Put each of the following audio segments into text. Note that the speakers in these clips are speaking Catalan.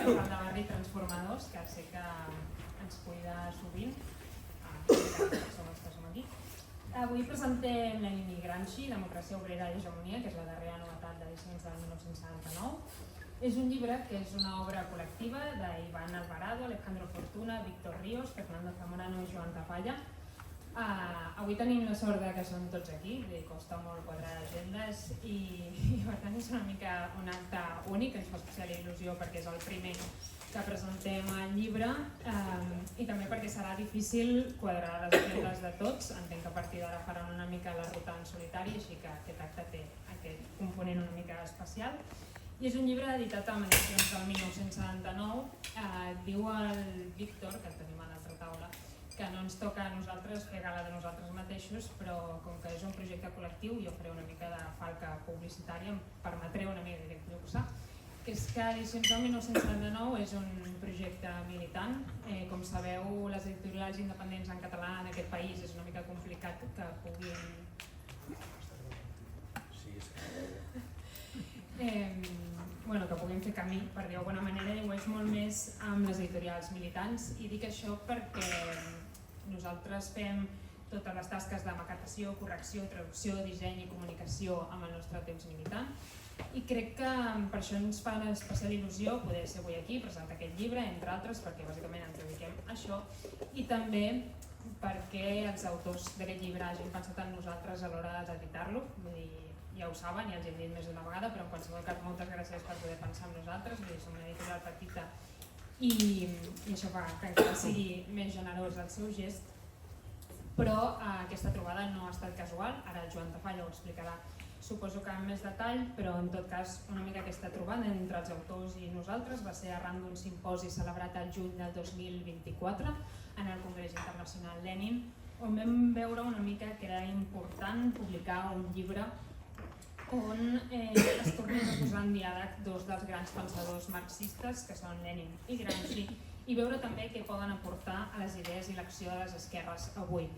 de barri Transformadors, que sé que ens cuida sovint, som els que som aquí. Avui presentem Lenin i Gramsci, Democràcia obrera i hegemonia, que és la darrera novetat d'edicions del 1979. És un llibre que és una obra col·lectiva d'Iván Alvarado, Alejandro Fortuna, Víctor Ríos, Fernando Zamorano i Joan Tafalla. Avui tenim la sort que són tots aquí, costa molt quadrar agendes i per tant és una mica un acte únic, ens fa especial il·lusió perquè és el primer que presentem el llibre i també perquè serà difícil quadrar les agendes de tots. Entenc que a partir d'ara faran una mica la ruta en solitari, així que aquest acte té aquest component una mica especial. I és un llibre editat amb edicions del 1979. Diu el Víctor, que el tenim a l'altra taula, que no ens toca a nosaltres fer gala de nosaltres mateixos, però com que és un projecte col·lectiu, jo faré una mica de falca publicitària, em permetré una mica direcció, que és que Edicions del 1979 és un projecte militant. Com sabeu, les editorials independents en català en aquest país és una mica complicat que puguin... que puguin fer camí, per dir d'alguna manera, i ho és molt més amb les editorials militants. I dic això perquè nosaltres fem totes les tasques de maquetació, correcció, traducció, disseny i comunicació amb el nostre temps militant. I crec que per això ens fa una especial il·lusió poder ser avui aquí, presentar aquest llibre, entre altres, perquè bàsicament ens dediquem a això, i també perquè els autors d'aquest llibre hagin pensat en nosaltres a l'hora d'editar-lo. Vull dir, ja ho saben, ja els hem dit més d'una vegada, però en qualsevol cas moltes gràcies per poder pensar en nosaltres. Som una editorial petita i això fa que encara sigui més generós el seu gest, però aquesta trobada no ha estat casual. Ara el Joan Tafalla ho explicarà, suposo que amb més detall, però en tot cas una mica aquesta trobada entre els autors i nosaltres va ser arran d'un simposi celebrat el juny del 2024 en el Congrés Internacional Lenin, on vam veure una mica que era important publicar un llibre on es tornen a posar en diàleg dos dels grans pensadors marxistes, que són Lenin i Gramsci, i veure també què poden aportar a les idees i l'acció de les esquerres avui.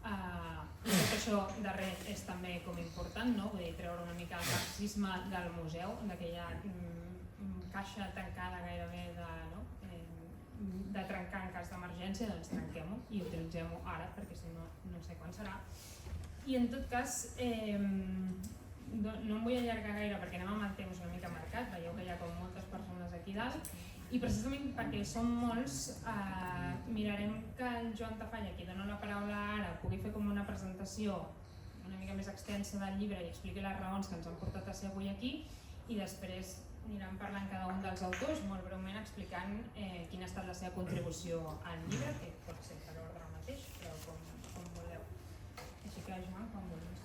I tot això darrer és també com important, no? Vull dir, treure una mica el marxisme del museu, d'aquella caixa tancada gairebé de trencar en cas d'emergència, doncs trenquem-ho i utilitzem-ho ara, perquè si no, no sé quan serà. I en tot cas, no em vull allargar gaire perquè anem amb el temps una mica marcat, veieu que hi ha com moltes persones aquí dalt, i precisament perquè som molts mirarem que el Joan Tafalla, qui dona la paraula ara, pugui fer com una presentació una mica més extensa del llibre i expliqui les raons que ens han portat a ser avui aquí, i després anirem parlant cada un dels autors, molt breument explicant quina ha estat la seva contribució al llibre, que pot ser per ordre mateix, però com voleu. Així que, Joan, quan vulguis.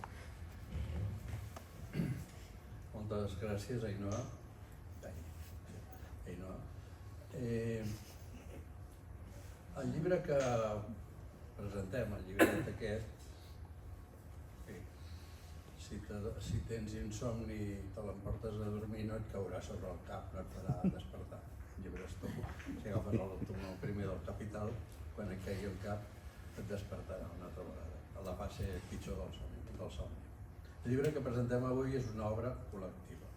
Moltes gràcies, Ainhoa. El llibre que presentem, el llibret aquest, si tens insomni i te l'emportes a dormir no et caurà sobre el cap, no et farà despertar. El llibre és tot. Si agafes el primer del Capital, quan et caigui el cap et despertarà una altra vegada. A la fase pitjor del somni. El llibre que presentem avui és una obra col·lectiva.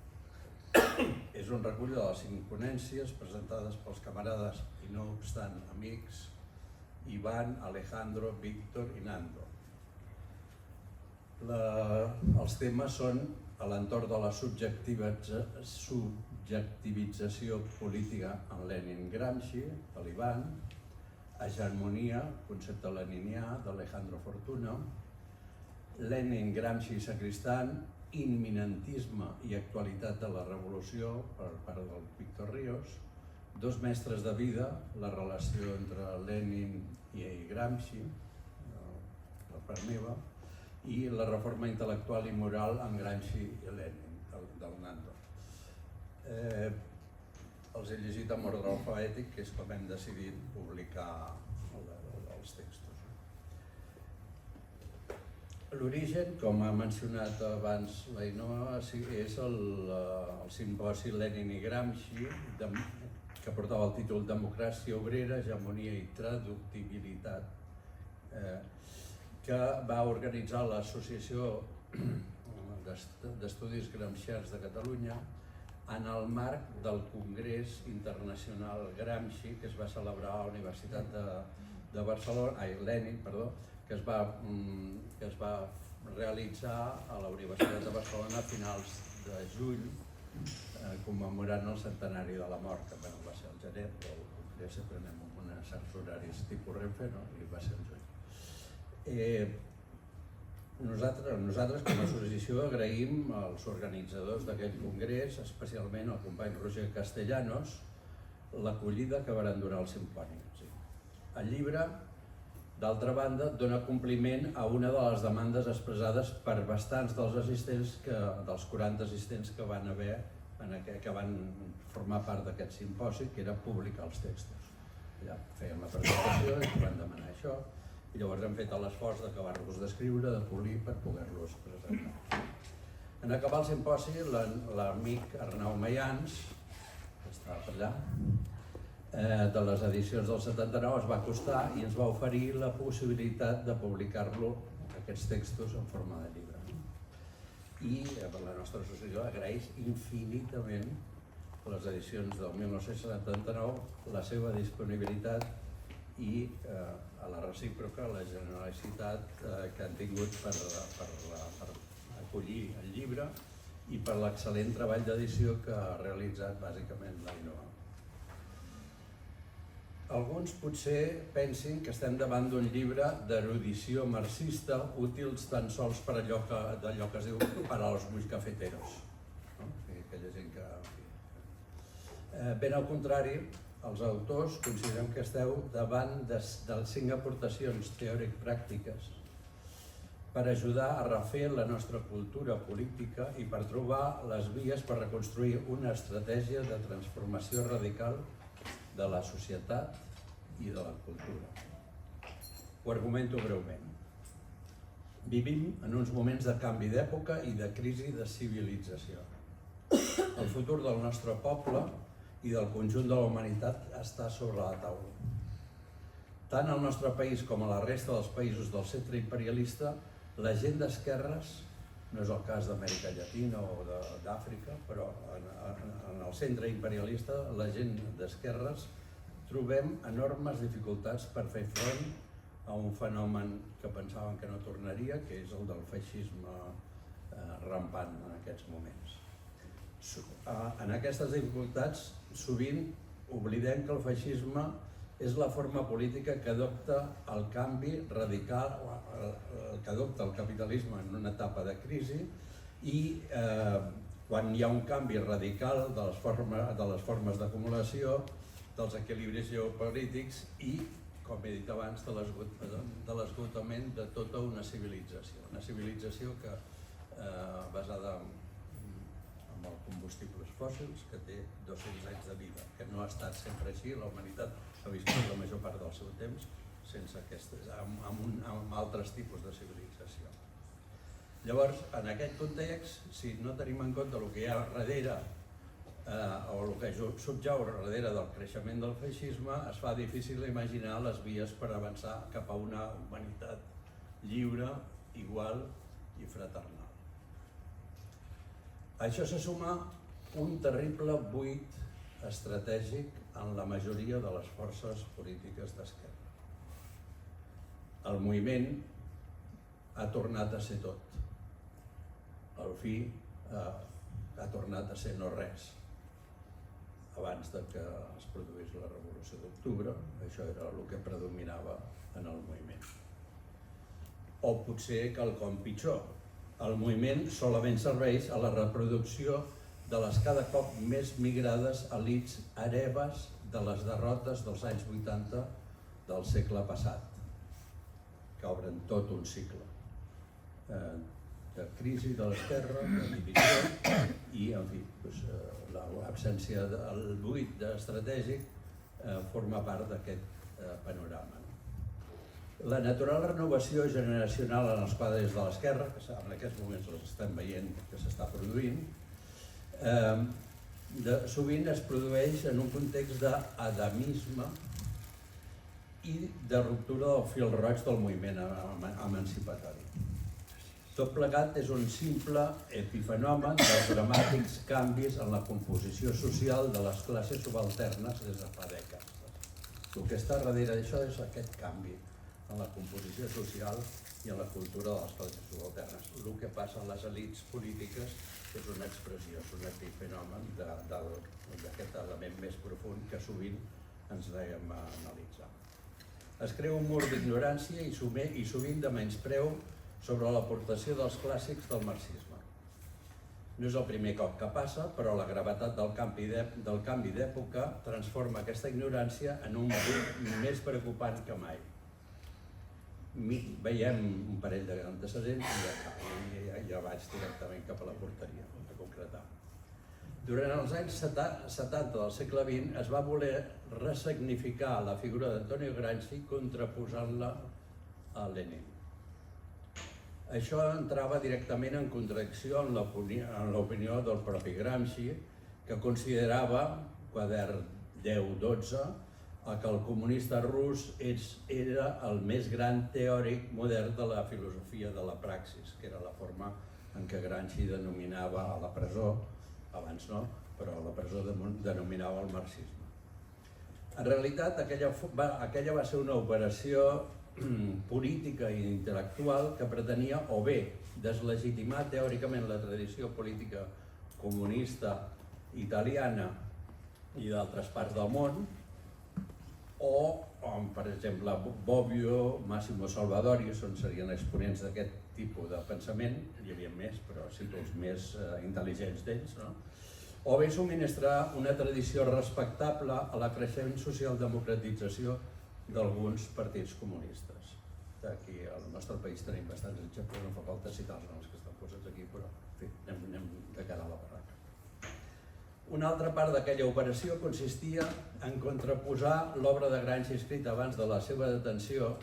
És un recull de les 5 ponències presentades pels camarades i no obstant amics Iván, Alejandro, Víctor i Nando. Els temes són a l'entorn de la subjectivització política en Lenin-Gramsci, de l'Ivan, hegemonia, concepte leninià, d'Alejandro Fortuna, Lenin, Gramsci i Sacristan, imminentisme i actualitat de la revolució per part del Víctor Ríos, Dos mestres de vida, la relació entre Lenin i Gramsci, per part meva, i la reforma intel·lectual i moral en Gramsci i Lenin, del Nando. Els he llegit en ordre alfabètic, que és com hem decidit publicar els textos. L'origen, com ha mencionat abans l'Ainhoa, és el simposi Lenin i Gramsci, que portava el títol Democràcia obrera, hegemonia i traductibilitat, que va organitzar l'Associació d'Estudis Gramscians de Catalunya en el marc del Congrés Internacional Gramsci que es va celebrar a la Universitat de Barcelona, Lenin, perdó, que es va realitzar a la Universitat de Barcelona a finals de juny, commemorant el centenari de la mort, que va ser al gener, però el Congrés sempre anem amb uns certs horaris tipus Renfe, no? I va ser al juny. Nosaltres com a associació agraïm als organitzadors d'aquest congrés, especialment al company Roger Castellanos, l'acollida que varen donar al simpònic. El llibre, d'altra banda, dona compliment a una de les demandes expressades per bastants dels assistents, dels 40 assistents que van haver, que van formar part d'aquest simposi, que era publicar els textos. Ja fèiem la presentació i van demanar això, i llavors hem fet l'esforç d'acabar-los d'escriure, de polir, per poder-los presentar. En acabar el simposi, l'amic Arnau Mayans, que està per allà, de les edicions del 79 es va acostar i ens va oferir la possibilitat de publicar-lo, aquests textos, en forma de llibre. I la nostra associació agraeix infinitament les edicions del 1979, la seva disponibilitat i a la recíproca la generositat que han tingut per acollir el llibre i per l'excel·lent treball d'edició que ha realitzat bàsicament l'Ainoa. Alguns potser pensin que estem davant d'un llibre d'erudició marxista útils tan sols per allò que es diu per als buixcafeteros. Aquella gent que... Ben al contrari, els autors considerem que esteu davant de 5 aportacions teòric-pràctiques per ajudar a refer la nostra cultura política i per trobar les vies per reconstruir una estratègia de transformació radical de la societat i de la cultura. Ho argumento breument. Vivim en uns moments de canvi d'època i de crisi de civilització. El futur del nostre poble i del conjunt de la humanitat està sobre la taula. Tant al nostre país com a la resta dels països del centre imperialista, la gent d'esquerres, no és el cas d'Amèrica Llatina o d'Àfrica, però en el centre imperialista, la gent d'esquerres, trobem enormes dificultats per fer front a un fenomen que pensàvem que no tornaria, que és el del feixisme rampant en aquests moments. En aquestes dificultats, sovint oblidem que el feixisme és la forma política que adopta el canvi radical, que adopta el capitalisme en una etapa de crisi i quan hi ha un canvi radical de les formes d'acumulació, dels equilibris geopolítics i, com he dit abans, de l'esgotament de tota una civilització. Una civilització que basada en els combustibles fòssils, que té 200 anys de vida, que no ha estat sempre així. La humanitat ha viscut la major part del seu temps amb altres tipus de civilització. Llavors, en aquest context, si no tenim en compte el que hi ha darrere o el que subjau darrere del creixement del feixisme, es fa difícil imaginar les vies per avançar cap a una humanitat lliure, igual i fraternal. A això se suma un terrible buit estratègic en la majoria de les forces polítiques d'esquerra. El moviment ha tornat a ser tot. Al fi ha tornat a ser no res. Abans que es produís la Revolució d'Octubre, això era el que predominava en el moviment. O potser quelcom pitjor, el moviment solament serveix a la reproducció de les cada cop més migrades elits hereves de les derrotes dels anys 80 del segle passat, que obren tot un cicle de crisi de l'esquerra, de divisió i, en fi, l'absència del buit estratègic forma part d'aquest panorama. La natural renovació generacional en els quadres de l'esquerra, que en aquests moments els estem veient que s'està produint, sovint es produeix en un context d'adamisme i de ruptura del fil roig del moviment emancipatori. Tot plegat és un simple epifenomen dels dramàtics canvis en la composició social de les classes subalternes des de fa dècades. El que està darrere d'això és aquest canvi en la composició social i en la cultura de les classes subalternes. El que passa en les elites polítiques és una expressió, és un epifenomen d'aquest element més profund que sovint ens dèiem a analitzar. Es crea un mur d'ignorància i sovint de menyspreu sobre l'aportació dels clàssics del marxisme. No és el primer cop que passa, però la gravetat del canvi d'època transforma aquesta ignorància en un buit més preocupant que mai. Veiem un parell d'antecedents i ja vaig directament cap a la porteria, a concretar. Durant els anys 70 del segle XX es va voler ressignificar la figura d'Antonio Gramsci contraposant-la a Lenin. Això entrava directament en contradicció amb l'opinió del propi Gramsci, que considerava, quadern 10-12, que el comunista rus era el més gran teòric modern de la filosofia de la praxis, que era la forma en què Gramsci denominava a la presó, abans no, però a la presó denominava el marxisme. En realitat, aquella va ser una operació política i intel·lectual que pretenia o bé deslegitimar teòricament la tradició política comunista italiana i d'altres parts del món, o, per exemple, Bobbio, Massimo Salvadori, serien exponents d'aquest tipus de pensament, hi havia més, però sí que els més intel·ligents d'ells, no? O bé subministrar una tradició respectable a la creixent socialdemocratització d'alguns partits comunistes. Aquí al nostre país tenim bastants exemples, no fa falta citar-los els que estan posats aquí, però en fi, anem de cara a la barraca. Una altra part d'aquella operació consistia en contraposar l'obra de Gramsci escrita abans de la seva detenció,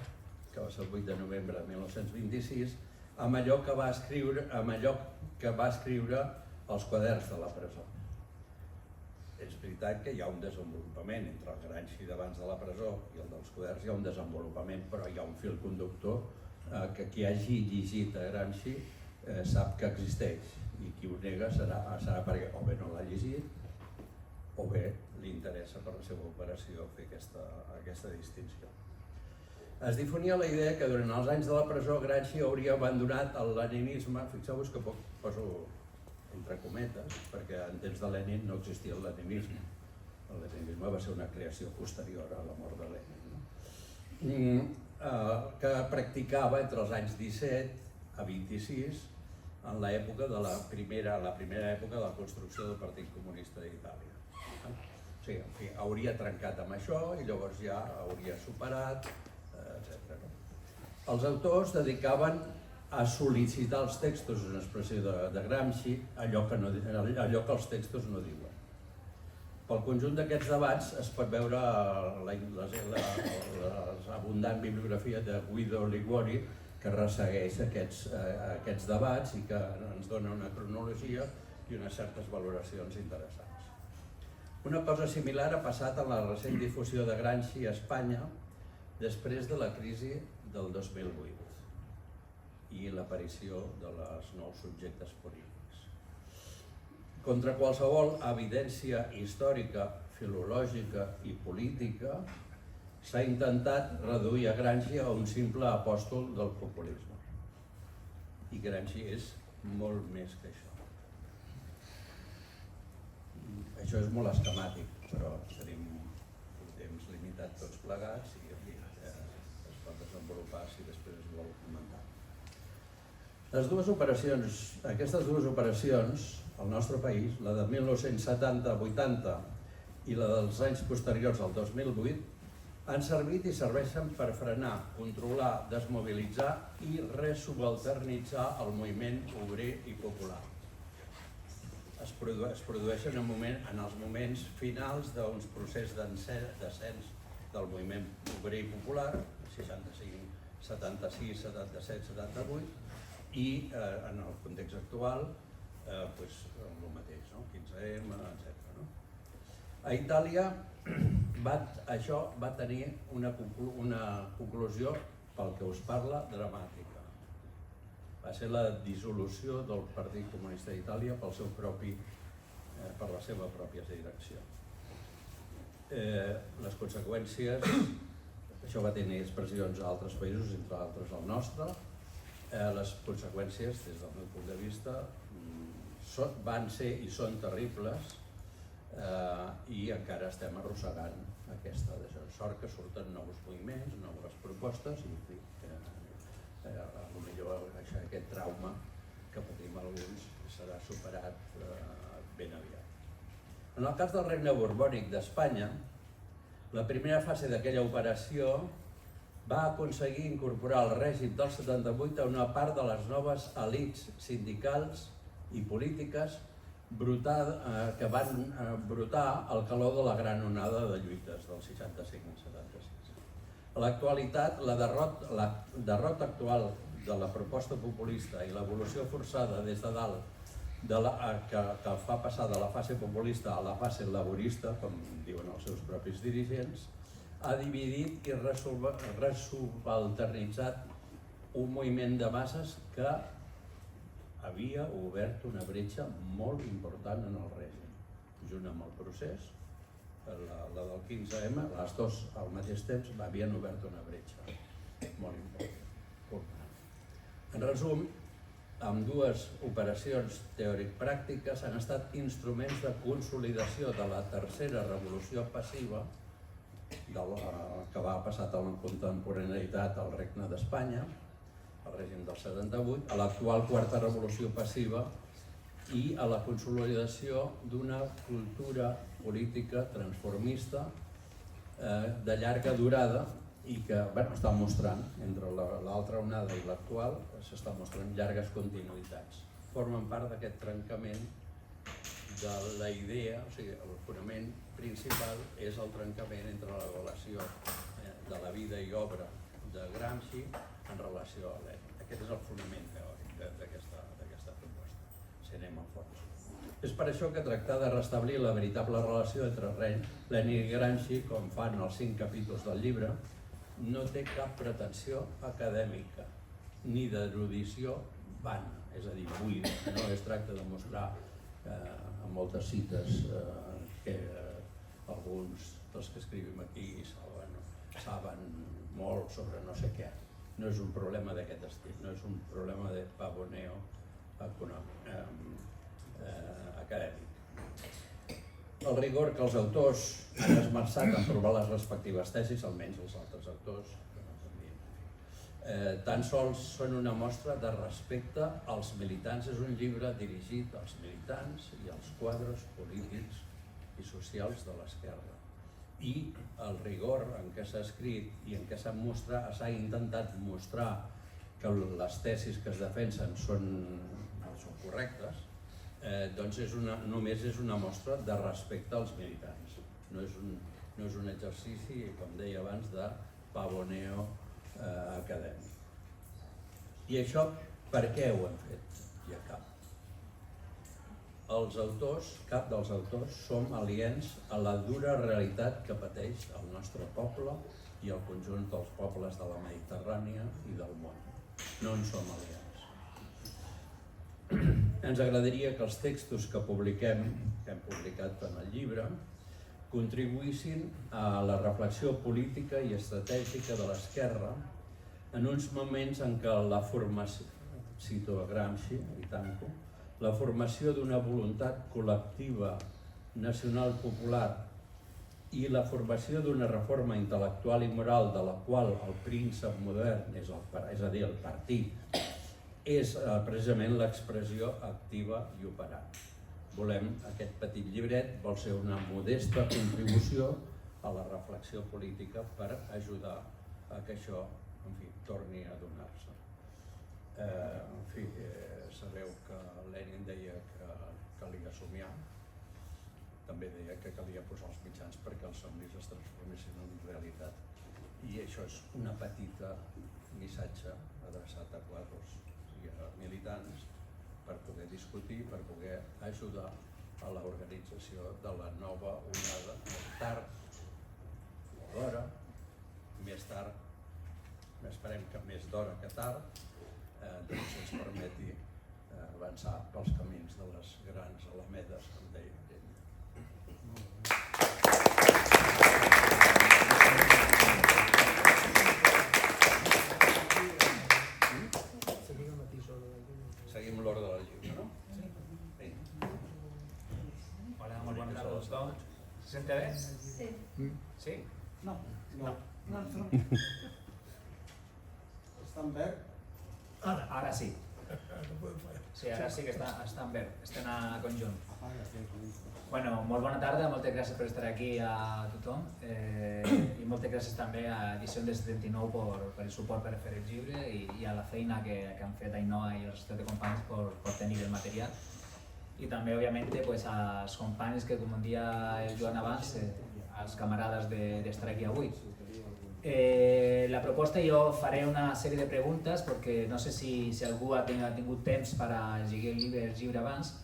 que va ser el 8 de novembre de 1926, amb allò que va escriure als quaderns de la presó. És veritat que hi ha un desenvolupament entre el Gramsci d'abans de la presó i el dels quaderns, hi ha un desenvolupament, però hi ha un fil conductor que qui hagi llegit a Gramsci sap que existeix, i qui ho nega serà perquè o bé no l'ha llegit o bé li interessa per la seva operació fer aquesta distinció. Es difonia la idea que durant els anys de la presó Gramsci hauria abandonat el leninisme, fixeu-vos que poso entre cometes, perquè en temps de Lenin no existia el leninisme. El leninisme va ser una creació posterior a la mort de Lenin, que practicava entre els anys 17 a 26 en l'època de la primera època de la construcció del Partit Comunista d'Itàlia. O sigui, en fi, hauria trencat amb això i llavors ja hauria superat, etc. Els autors dedicaven a sol·licitar als textos, una expressió de Gramsci, allò que els textos no diuen. Pel conjunt d'aquests debats es pot veure l'abundant bibliografia de Guido Liguori, que ressegueix aquests debats i que ens dona una cronologia i unes certes valoracions interessants. Una cosa similar ha passat en la recent difusió de Gramsci a Espanya després de la crisi del 2008 i l'aparició dels nous subjectes polítics. Contra qualsevol evidència històrica, filològica i política, s'ha intentat reduir a Gramsci a un simple apòstol del populisme. I Gramsci és molt més que això. Això és molt esquemàtic, però tenim un temps limitat tots plegats i es pot desenvolupar si després es vol comentar. Aquestes dues operacions al nostre país, la de 1970-80 i la dels anys posteriors al 2008, han servit i serveixen per frenar, controlar, desmobilitzar i resubalternitzar el moviment obrer i popular. Es produeixen en els moments finals d'uns processos d'ascens del moviment obrer i popular, 65, 76, 77, 78, i en el context actual el mateix, 15M, etc. A Itàlia això va tenir una conclusió, pel que us parla, dramàtica. Va ser la dissolució del Partit Comunista d'Itàlia per la seva pròpia direcció. Les conseqüències, això va tenir expressions a altres països, entre altres el nostre. Les conseqüències, des del meu punt de vista, van ser i són terribles i encara estem arrossegant aquesta sort que surten nous moviments, noves propostes i potser aquest trauma que patim alguns serà superat ben aviat. En el cas del Regne Borbònic d'Espanya, la primera fase d'aquella operació va aconseguir incorporar el règim del 78 a una part de les noves elits sindicals i polítiques que van brotar al calor de la gran onada de lluites del 65 al 76. A l'actualitat, la derrota actual de la proposta populista i l'evolució forçada des de dalt que fa passar de la fase populista a la fase laborista, com diuen els seus propis dirigents, ha dividit i resubalternitzat un moviment de masses que havia obert una bretxa molt important en el règim. Junt amb el procés, la del 15M, les dues al mateix temps havien obert una bretxa molt important. En resum, ambdues operacions teòric-pràctiques han estat instruments de consolidació de la tercera revolució passiva que va passar a la contemporaneïtat al Regne d'Espanya, al règim del 78, a l'actual quarta revolució passiva i a la consolidació d'una cultura política transformista de llarga durada i que està mostrant, entre l'altra onada i l'actual, s'estan mostrant llargues continuïtats. Formen part d'aquest trencament de la idea, o sigui, el fonament principal és el trencament entre la relació de la vida i obra de Gramsci en relació a Lenin. Aquest és el fonament teòric d'aquesta proposta, si anem al fons. És per això que tractar de restablir la veritable relació entre Lenin i Gramsci, com fan els 5 capítols del llibre, no té cap pretensió acadèmica ni d'erudició vana, és a dir, buida. No es tracta de mostrar amb moltes cites que alguns dels que escrivim aquí saben molt sobre no sé què. No és un problema d'aquest estil, no és un problema de pavoneo acadèmic. El rigor que els autors han esmerçat en provar les respectives tesis, almenys els altres autors, tan sols són una mostra de respecte als militants. És un llibre dirigit als militants i als quadres polítics i socials de l'esquerra. I el rigor en què s'ha escrit i en què s'ha intentat mostrar que les tesis que es defensen són correctes, doncs només és una mostra de respecte als militants. No és un exercici, com deia abans, de pavoneo acadèmic. I això per què ho hem fet? I acabo. Cap dels autors som aliens a la dura realitat que pateix el nostre poble i el conjunt dels pobles de la Mediterrània i del món. No en som aliens. Ens agradaria que els textos que publiquem, que hem publicat en el llibre, contribuïssin a la reflexió política i estratègica de l'esquerra en uns moments en què la formació, cito a Gramsci i tanco, la formació d'una voluntat col·lectiva nacional popular i la formació d'una reforma intel·lectual i moral de la qual el príncep modern, és a dir, el partit, és precisament l'expressió activa i operant. Aquest petit llibret vol ser una modesta contribució a la reflexió política per ajudar a que això, torni a donar-se. Sabeu que Lenin deia que calia somiar, també deia que calia posar els mitjans perquè els somnis es transformessin en realitat. I això és una petita missatge adreçat a quadros i a militants per poder discutir, per poder ajudar a l'organització de la nova onada més tard o d'hora, més tard, esperem que més d'hora que tard, doncs ens permet avançar pels camins de les grans alamedes, com deia ell. Seguim l'ordre del llibre, no? Sí. Hola, molt bona tarda a tothom. Se sente bé? Sí. Sí? No. Està en verd? Ara sí. Sí, ara sí que està en verd. Estem a conjunt. Bueno, molt bona tarda, moltes gràcies per estar aquí a tothom i moltes gràcies també a Edició del 79 per el suport per fer el llibre i a la feina que han fet Ainhoa i els de companys per tenir el material. I també, òbviament, als companys que, com dia el Joan abans, als camarades d'estar aquí avui. La proposta, jo faré una sèrie de preguntes perquè no sé si algú ha tingut temps per llegir el llibre abans.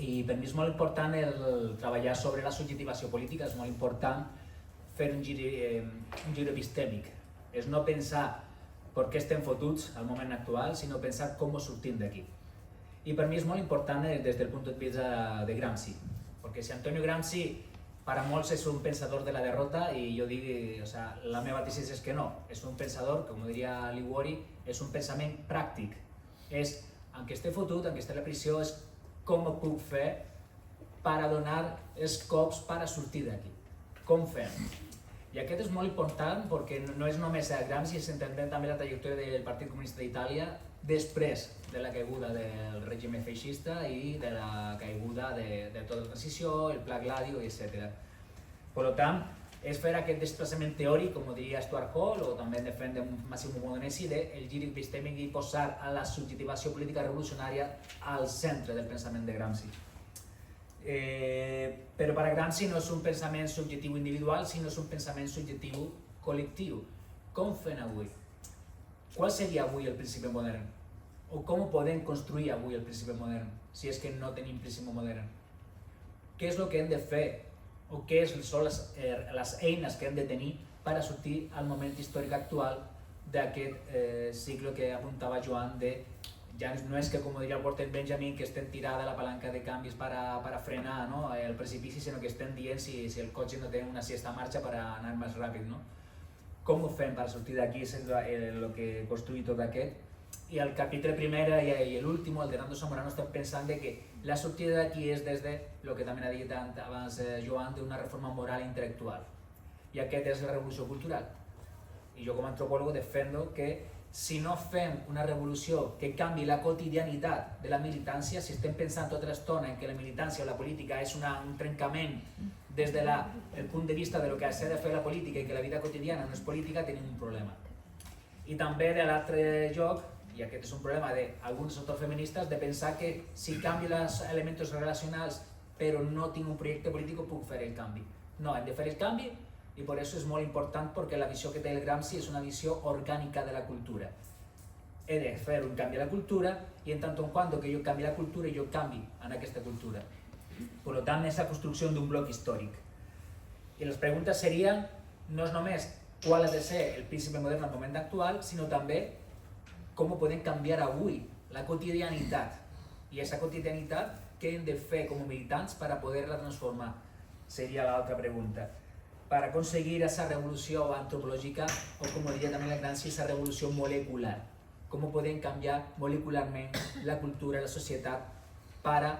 I per mi és molt important treballar sobre la subjectivació política, és molt important fer un gir epistèmic. És no pensar per què estem fotuts al moment actual, sinó pensar com sortim d'aquí. I per mi és molt important des del punt de vista de Gramsci, perquè si Antonio Gramsci per a molts és un pensador de la derrota i jo dic, la meva tesi és que no, és un pensador, com diria Liguori, és un pensament pràctic. És, aunque esté fotut, aunque esté a la prisió, és com ho puc fer per a donar els cops per a sortir d'aquí. Com fem? I aquest és molt important perquè no és només a Gramsci, s'entén també la trajectòria del Partit Comunista d'Itàlia després de la caiguda del règim feixista i de la caiguda de tota la transició, el Pla Gladio, etc. Per tant, és fer aquest desplaçament teòric, com diria Stuart Hall, o també defèn Massimo Modenesi, del gir epistèmic i posar a la subjectivació política revolucionària al centre del pensament de Gramsci. Però per a Gramsci no és un pensament subjectiu individual, sinó és un pensament subjectiu col·lectiu. Com fem avui? Qual seria avui el principi modern? O com podem construir avui el principi modern, si és que no tenim principi modern? Què és el que hem de fer? O què són les eines que hem de tenir per a sortir al moment històric actual d'aquest cicle que apuntava Joan de ja no és que, com diria el Walter Benjamin, que estem tirada la palanca de canvis per a frenar el precipici, sinó que estem dient si el cotxe no té una siesta a marxa per anar més ràpid. Com ho fem per sortir d'aquí? És el que construï tot aquest. I el capítol primer i l'últim, el de Nando Zamorano, estem pensant que la sortida d'aquí és des de, el que també ha dit abans Joan, d'una reforma moral i intel·lectual. I aquest és la revolució cultural. I jo com a antropòleg defendo que si no fem una revolució que canvi la quotidianitat de la militància, si estem pensant tota l'estona que la militància o la política és un trencament des del punt de vista del que s'ha de fer la política i que la vida quotidiana no és política, tenim un problema. I també de l'altre lloc, i aquest és un problema d'alguns autors feministes, de pensar que si canvio els elements relacionals però no tinc un projecte polític puc fer el canvi. No, hem de fer el canvi i per això és molt important perquè la visió que té el Gramsci és una visió orgànica de la cultura. He de fer un canvi a la cultura i en tant en quant que jo canvi la cultura jo canvi en aquesta cultura. Per tant, és la construcció d'un bloc històric. I les preguntes serien no és només qual ha de ser el príncipe modern al moment actual, sinó també com podem canviar avui la quotidianitat. I aquesta quotidianitat, què hem de fer com a militants per a poder-la transformar? Seria l'altra pregunta. Per aconseguir aquesta revolució antropològica, o com diria també el Gramsci, aquesta revolució molecular. Com podem canviar molecularment la cultura, la societat, per a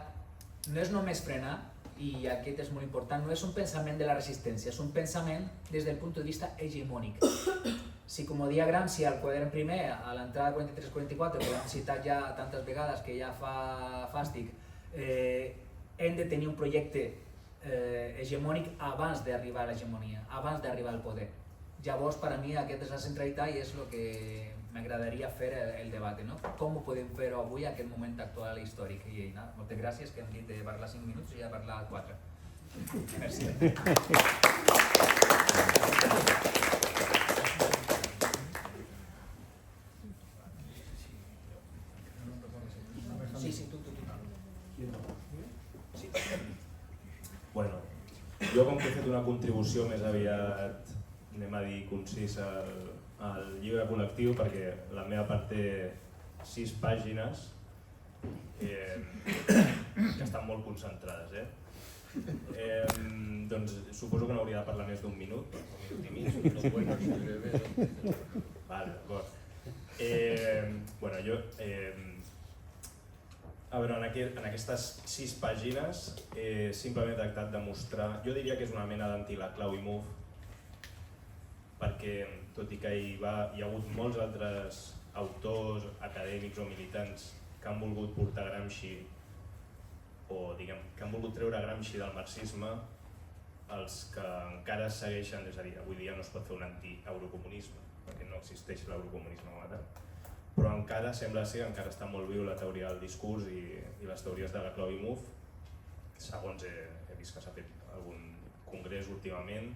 no és només frenar, i aquest és molt important, no és un pensament de la resistència, és un pensament des del punt de vista hegemònic. Si, com deia Gramsci al quadern primer, a l'entrada 43-44, que l'hem citat ja tantes vegades que ja fa fàstic, hem de tenir un projecte hegemònic abans d'arribar a l'hegemonia, abans d'arribar al poder. Llavors, per a mi, aquesta és la centralitat i és el que m'agradaria fer el debat. Com ho podem fer avui a aquest moment actual històric? I moltes gràcies, que hem dit de parlar 5 minuts i ja parlar 4. Merci. Sí, tu. Bueno, jo com que he fet una contribució més aviat, anem a dir, concisa al llibre col·lectiu, perquè la meva part té 6 pàgines que estan molt concentrades. Doncs suposo que no hauria de parlar més d'un minut, un minut i mig. Lo bueno es breve. Vale, d'acord. A veure, en aquestes 6 pàgines simplement he tractat de mostrar, jo diria que és una mena d'anti-la Clau i Mouffe, perquè tot i que hi ha hagut molts altres autors, acadèmics o militants que han volgut portar Gramsci, o diguem, que han volgut treure Gramsci del marxisme, els que encara segueixen, és a dir, avui dia no es pot fer un anti-eurocomunisme, perquè no existeix l'eurocomunisme com a tal, però encara sembla ser, encara està molt viu la teoria del discurs i les teories de la Clau i Mouffe, segons he vist que s'ha fet algun congrés últimament,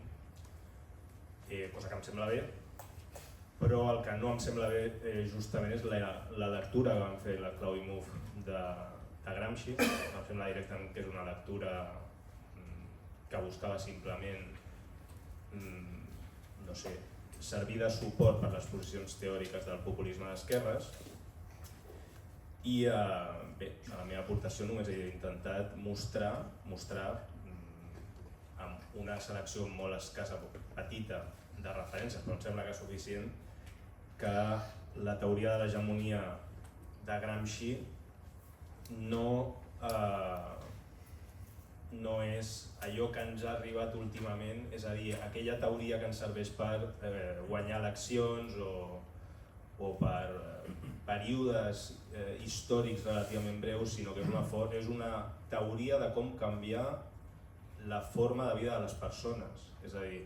cosa que em sembla bé, però el que no em sembla bé justament és la lectura que van fer la Clau i Mouffe de Gramsci. Em sembla directament que és una lectura que buscava simplement, no sé, servir de suport per les posicions teòriques del populisme d'esquerres i bé, a la meva aportació només he intentat mostrar amb una selecció molt escassa, petita, de referències, però em sembla que és suficient, que la teoria de l'hegemonia de Gramsci no és allò que ens ha arribat últimament, és a dir, aquella teoria que ens serveix per guanyar eleccions o per períodes històrics relativament breus, sinó que és una teoria de com canviar la forma de vida de les persones. És a dir,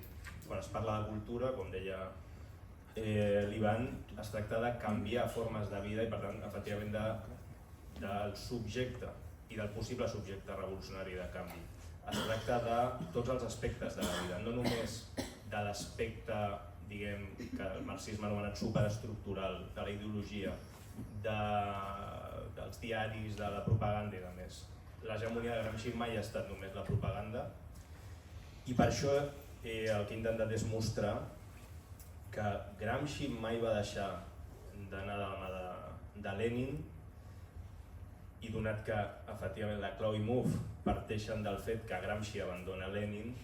quan es parla de cultura, com deia l'Ivan, es tracta de canviar formes de vida i per tant, efectivament, del subjecte i del possible subjecte revolucionari de canvi. Es tracta de tots els aspectes de la vida, no només de l'aspecte, diguem, que el marxisme ha anomenat superestructural, de la ideologia, dels diaris, de la propaganda i de més. L'hegemonia de Gramsci mai ha estat només la propaganda i per això el que he intentat és mostrar que Gramsci mai va deixar d'anar de la mà de Lenin i donat que efectivament la Clau i Mouffe parteixen del fet que Gramsci abandona Lenin,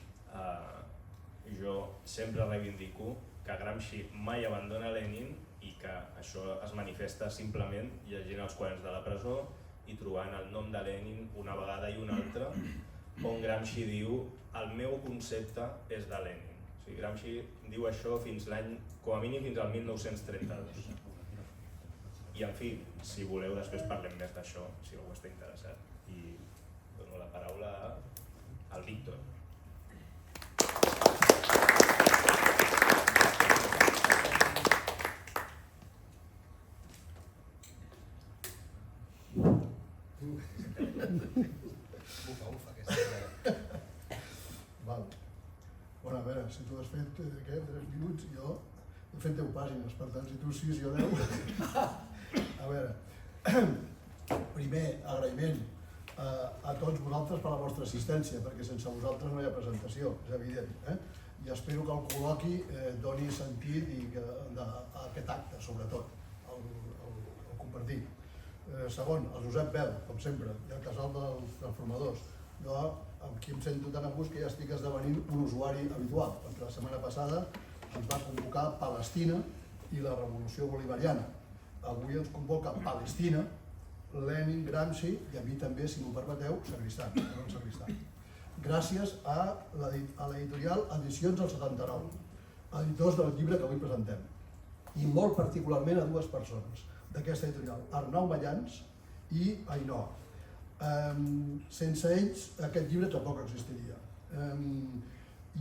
jo sempre reivindico que Gramsci mai abandona Lenin i que això es manifesta simplement llegint els quaderns de la presó i trobant el nom de Lenin una vegada i una altra, on Gramsci diu el meu concepte és de Lenin. O sigui, Gramsci diu això fins l'any, com a mínim fins al 1932. I en fi, si voleu després parlem més d'això, si algú està interessat. I dono la paraula al Víctor. Val. Bueno, a veure, si tu has fet 3 minuts, jo he fet 10 pàgines, per tant, si tu 6, jo 10. A veure, primer, agraïment a tots vosaltres per la vostra assistència, perquè sense vosaltres no hi ha presentació, és evident. I espero que el col·loqui doni sentit a aquest acte, sobretot, el compartir. Segon, el Josep Bel, com sempre, i el casal dels transformadors. Jo, amb qui em sento tan a gust que ja estic esdevenint un usuari habitual, perquè la setmana passada ens va convocar Palestina i la Revolució Bolivariana. Avui ens convoca Palestina, Lenin, Gramsci i a mi també, si m'ho permeteu, Sagristan. Gràcies a l'editorial Edicions del 79, editors del llibre que avui presentem, i molt particularment a 2 persones d'aquesta editorial, Arnau Mallans i Ainhoa. Sense ells aquest llibre tampoc existiria.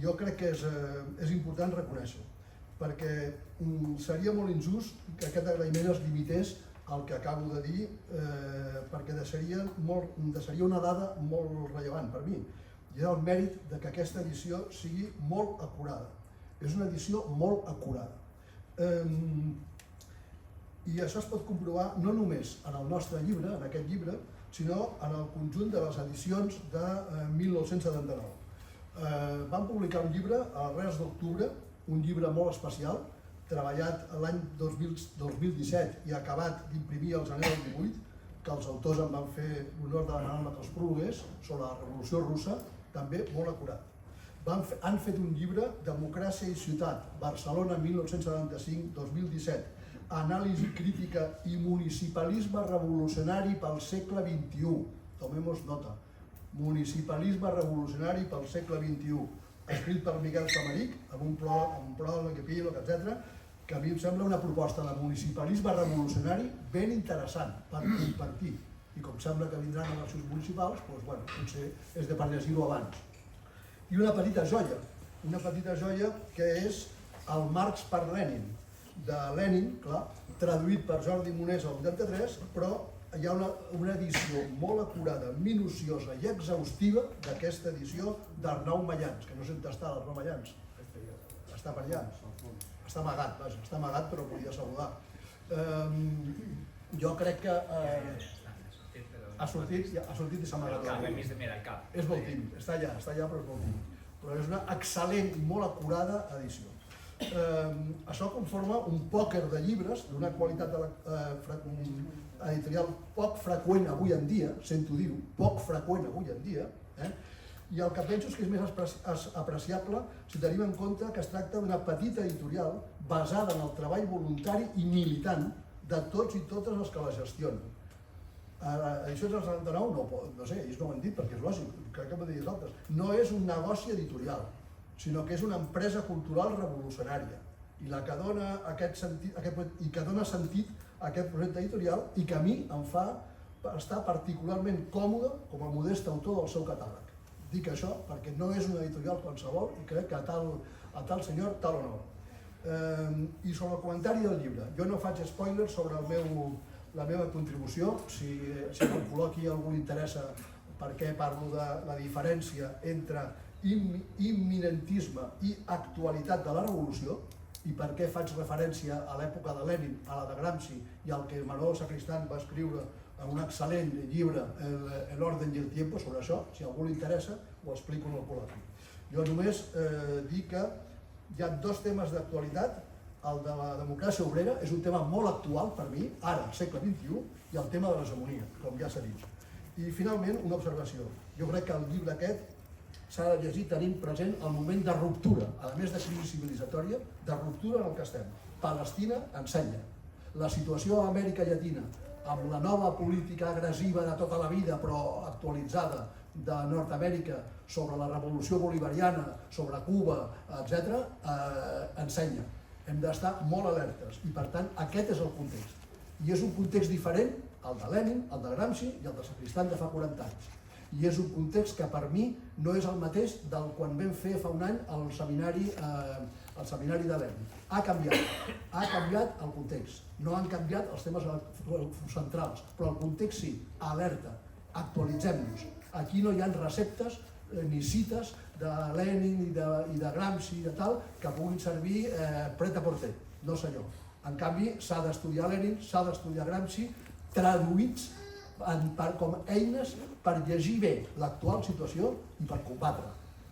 Jo crec que és important reconèixer-ho, perquè seria molt injust que aquest agraïment es limités al que acabo de dir, perquè deixaria una dada molt rellevant per mi, i és el mèrit que aquesta edició sigui molt acurada. És una edició molt acurada. I això es pot comprovar no només en el nostre llibre, en aquest llibre, sinó en el conjunt de les edicions de 1979. Vam publicar un llibre a res d'octubre, un llibre molt especial, treballat l'any 2017 i acabat d'imprimir al gener del 18, que els autors em van fer l'honor de demanar-me que els prologués, sobre la Revolució Russa, també molt acurat. Han fet un llibre, Democràcia i ciutat, Barcelona 1975-2017, anàlisi crítica i municipalisme revolucionari pel segle XXI. Tomemos nota. Municipalisme revolucionari pel segle XXI. Escrit per Miquel Samaric, amb un pròleg, epíleg, etc., que a mi em sembla una proposta de municipalisme revolucionari ben interessant per compartir. I com sembla que vindran eleccions municipals, doncs, bueno, potser és de per llegir-ho abans. I una petita joia que és el Marx per Lenin, de Lenin, clar, traduït per Jordi Monés el 83, però hi ha una edició molt acurada, minuciosa i exhaustiva d'aquesta edició d'Arnau Mayans, que no sé on està l'Arnau Mayans, està per allà, està amagat, vaja, està amagat però podia saludar. Jo crec que ha sortit i s'ha amagat. És molt tímid, està allà però és molt tímid. Però és una excel·lent i molt acurada edició. Això conforma un pòquer de llibres d'una qualitat editorial poc freqüent avui en dia, sento dir-ho, poc freqüent avui en dia, i el que penso és que és més apreciable si tenim en compte que es tracta d'una petita editorial basada en el treball voluntari i militant de tots i totes els que la gestionen. Edicions del 79, no sé, ells no ho han dit perquè és lògic, crec que m'ho dit altres, no és un negoci editorial, sinó que és una empresa cultural revolucionària i la que dona sentit a aquest projecte editorial i que a mi em fa estar particularment còmode com a modest autor del seu catàleg. Dic això perquè no és una editorial qualsevol i crec que a tal senyor tal honor. I sobre el comentari del llibre, jo no faig spoilers sobre la meva contribució, si em col·loqui algú li interessa per què parlo de la diferència entre imminentisme i actualitat de la revolució i per què faig referència a l'època de Lenin, a la de Gramsci i al que Manuel Sacristán va escriure en un excel·lent llibre, El orden y el tiempo, sobre això, si a algú li interessa, ho explico en el col·loqui. Jo només dic que hi ha dos temes d'actualitat, el de la democràcia obrera és un tema molt actual per mi, ara, segle XXI, i el tema de l'hegemonia, com ja s'ha dit. I finalment, una observació. Jo crec que el llibre aquest s'ha de llegir tenint present el moment de ruptura, a més de crisi civilitzatòria, de ruptura en el que estem. Palestina ensenya. La situació a Amèrica Llatina, amb la nova política agressiva de tota la vida, però actualitzada, de Nord-Amèrica, sobre la revolució bolivariana, sobre Cuba, etc., ensenya. Hem d'estar molt alertes i, per tant, aquest és el context. I és un context diferent al de Lenin, al de Gramsci i al de Sacristán de fa 40 anys. I és un context que per mi no és el mateix del quan vam fer fa un any el seminari de Lenin. Ha canviat el context, no han canviat els temes centrals, però el context sí, alerta, actualitzem-nos. Aquí no hi ha receptes ni cites de Lenin i de Gramsci i de tal que puguin servir pret-a-porter, no senyor. En canvi, s'ha d'estudiar Lenin, s'ha d'estudiar Gramsci, traduïts com eines per llegir bé l'actual situació i per combatre.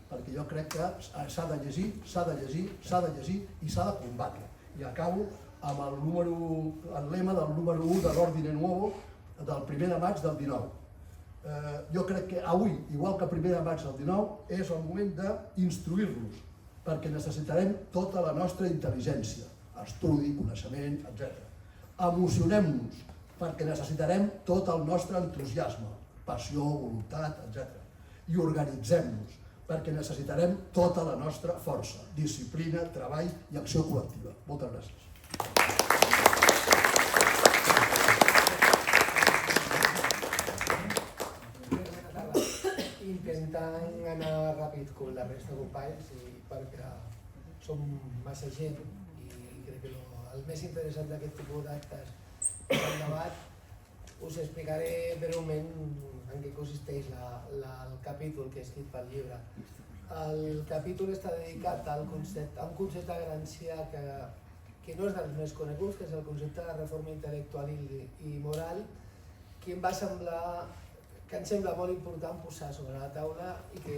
Perquè jo crec que s'ha de llegir, s'ha de llegir, s'ha de llegir i s'ha de combatre. I acabo amb el lema del número 1 de l'Ordine Nuovo del 1 de maig del 19. Jo crec que avui, igual que el 1 de maig del 19, és el moment d'instruir-los, perquè necessitarem tota la nostra intel·ligència, estudi, coneixement, etc. Emocionem-nos, perquè necessitarem tot el nostre entusiasme, passió, voluntat, etc. I organitzem-nos, perquè necessitarem tota la nostra força, disciplina, treball i acció col·lectiva. Moltes gràcies. Intentant anar ràpid com la resta de companys perquè som massa gent i crec que el més interessant d'aquest tipus d'actes és el debat. Us explicaré breument en què consisteix el capítol que he escrit pel llibre. El capítol està dedicat a un concepte grancià que no és dels més coneguts, que és el concepte de reforma intel·lectual i moral, que em sembla molt important posar sobre la taula i que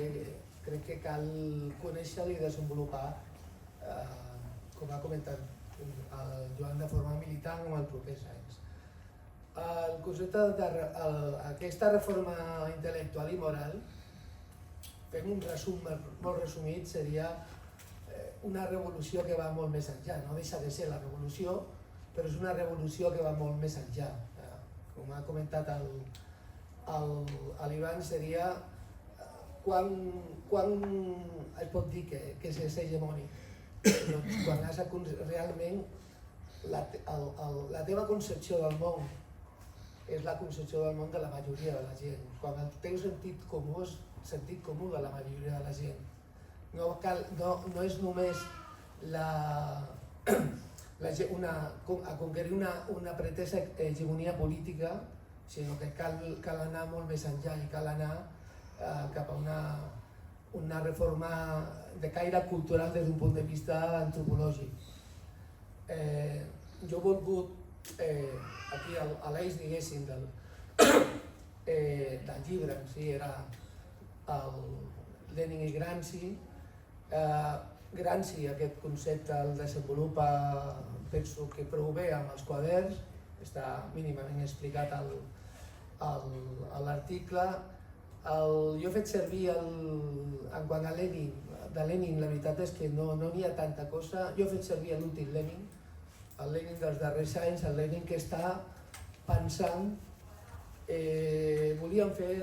crec que cal conèixer i desenvolupar, com ha comentat el Joan, de forma militant en els propers anys. El concepte aquesta reforma intel·lectual i moral, fent un resum molt resumit, seria una revolució que va molt més enllà. No deixa de ser la revolució, però és una revolució que va molt més enllà. Com ha comentat l'Ivan, seria quan es pot dir que és hegemònic. Doncs quan has realment la teva concepció del món és la concepció del món de la majoria de la gent. Quan el teu sentit comú és sentit comú de la majoria de la gent. No és només conquerir una pretesa hegemonia política, sinó que cal anar molt més enllà i cal anar cap a una reforma de caire cultural des d'un punt de vista antropològic. Jo he volgut, aquí a l'eix, diguéssim, del llibre, era el Lenin i Gramsci. Gramsci aquest concepte el desenvolupa, penso que prou bé amb els quaderns, està mínimament explicat a l'article. Jo he fet servir, en quant a Lenin, de Lenin la veritat és que no n'hi ha tanta cosa. Jo he fet servir l'últim Lenin, el Lenin dels darrers anys, el Lenin que està pensant, volíem fer,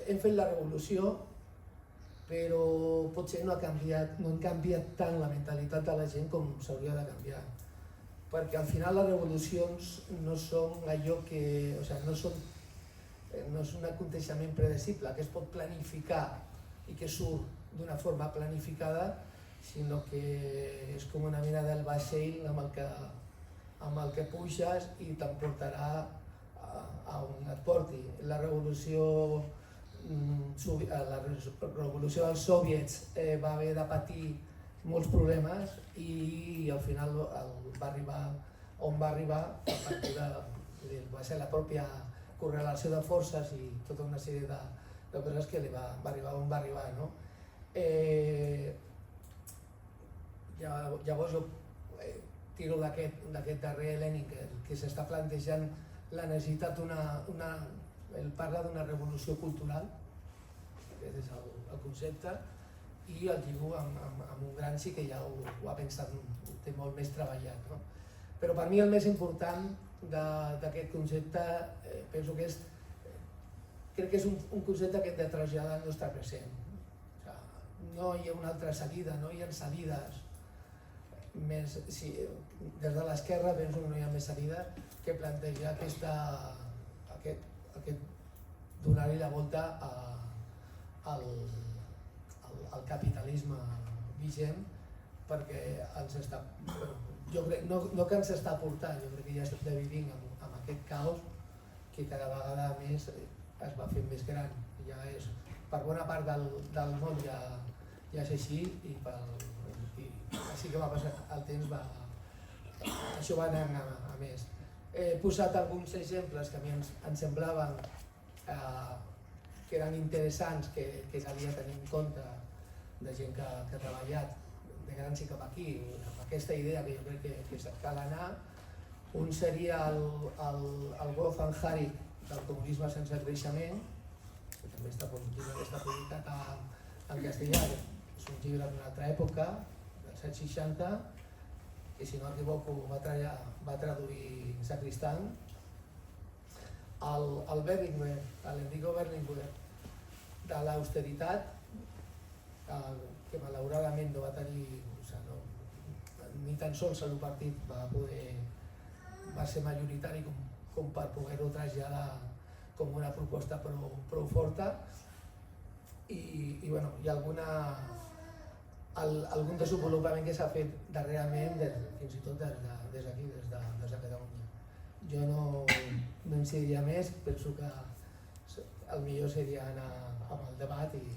hem fet la revolució, però potser no han canviat tant la mentalitat de la gent com s'hauria de canviar. Perquè al final les revolucions no són allò que... no és un aconteixement predecible, que es pot planificar i que surt d'una forma planificada, sinó que és com una mena del vaixell amb el que puges i t'emportarà a on et porti. La revolució dels soviets va haver de patir molts problemes i al final va arribar on va arribar a partir va ser la pròpia correlació de forces i tota una sèrie de coses que va arribar on va arribar. Llavors jo tiro d'aquest darrer Lenin que s'està plantejant la necessitat ell parla d'una revolució cultural, aquest és el concepte, i el lligo amb un Gramsci que ja ho ha pensat, ho té molt més treballat. Però per mi el més important d'aquest concepte penso que crec que és un concepte que hem de traslladar al nostre present. No hi ha una altra salida, no hi ha salides més... Des de l'esquerra penso que no hi ha més salida que plantejar donar-li la volta al capitalisme vigent, perquè jo crec, no que ens està portant, jo crec que ja estem vivint amb aquest caos que cada vegada més es va fent més gran. Per bona part del món ja és així i així que va passar el temps, això va anar a més. He posat alguns exemples que a mi em semblaven que eren interessants, que calia tenir en compte de gent que ha treballat de Gramsci cap aquí, amb aquesta idea que jo crec que cal anar. Un seria el Wolfgang Harig del comunisme sense creixement, que també està publicat en castellà, és un llibre d'una altra època, dels 760, que si no m'equivoco va traduir Sacristán. El Berlinguer, l'Enrico Berlinguer, de l'austeritat, que malauradament no va tenir, ni tan sols el partit va ser majoritari com per poder-ho traslladar com una proposta prou forta, i hi ha algun desenvolupament que s'ha fet darrerament, fins i tot des d'aquí, des de Catalunya. Jo no incidiria més, penso que el millor seria anar amb el debat i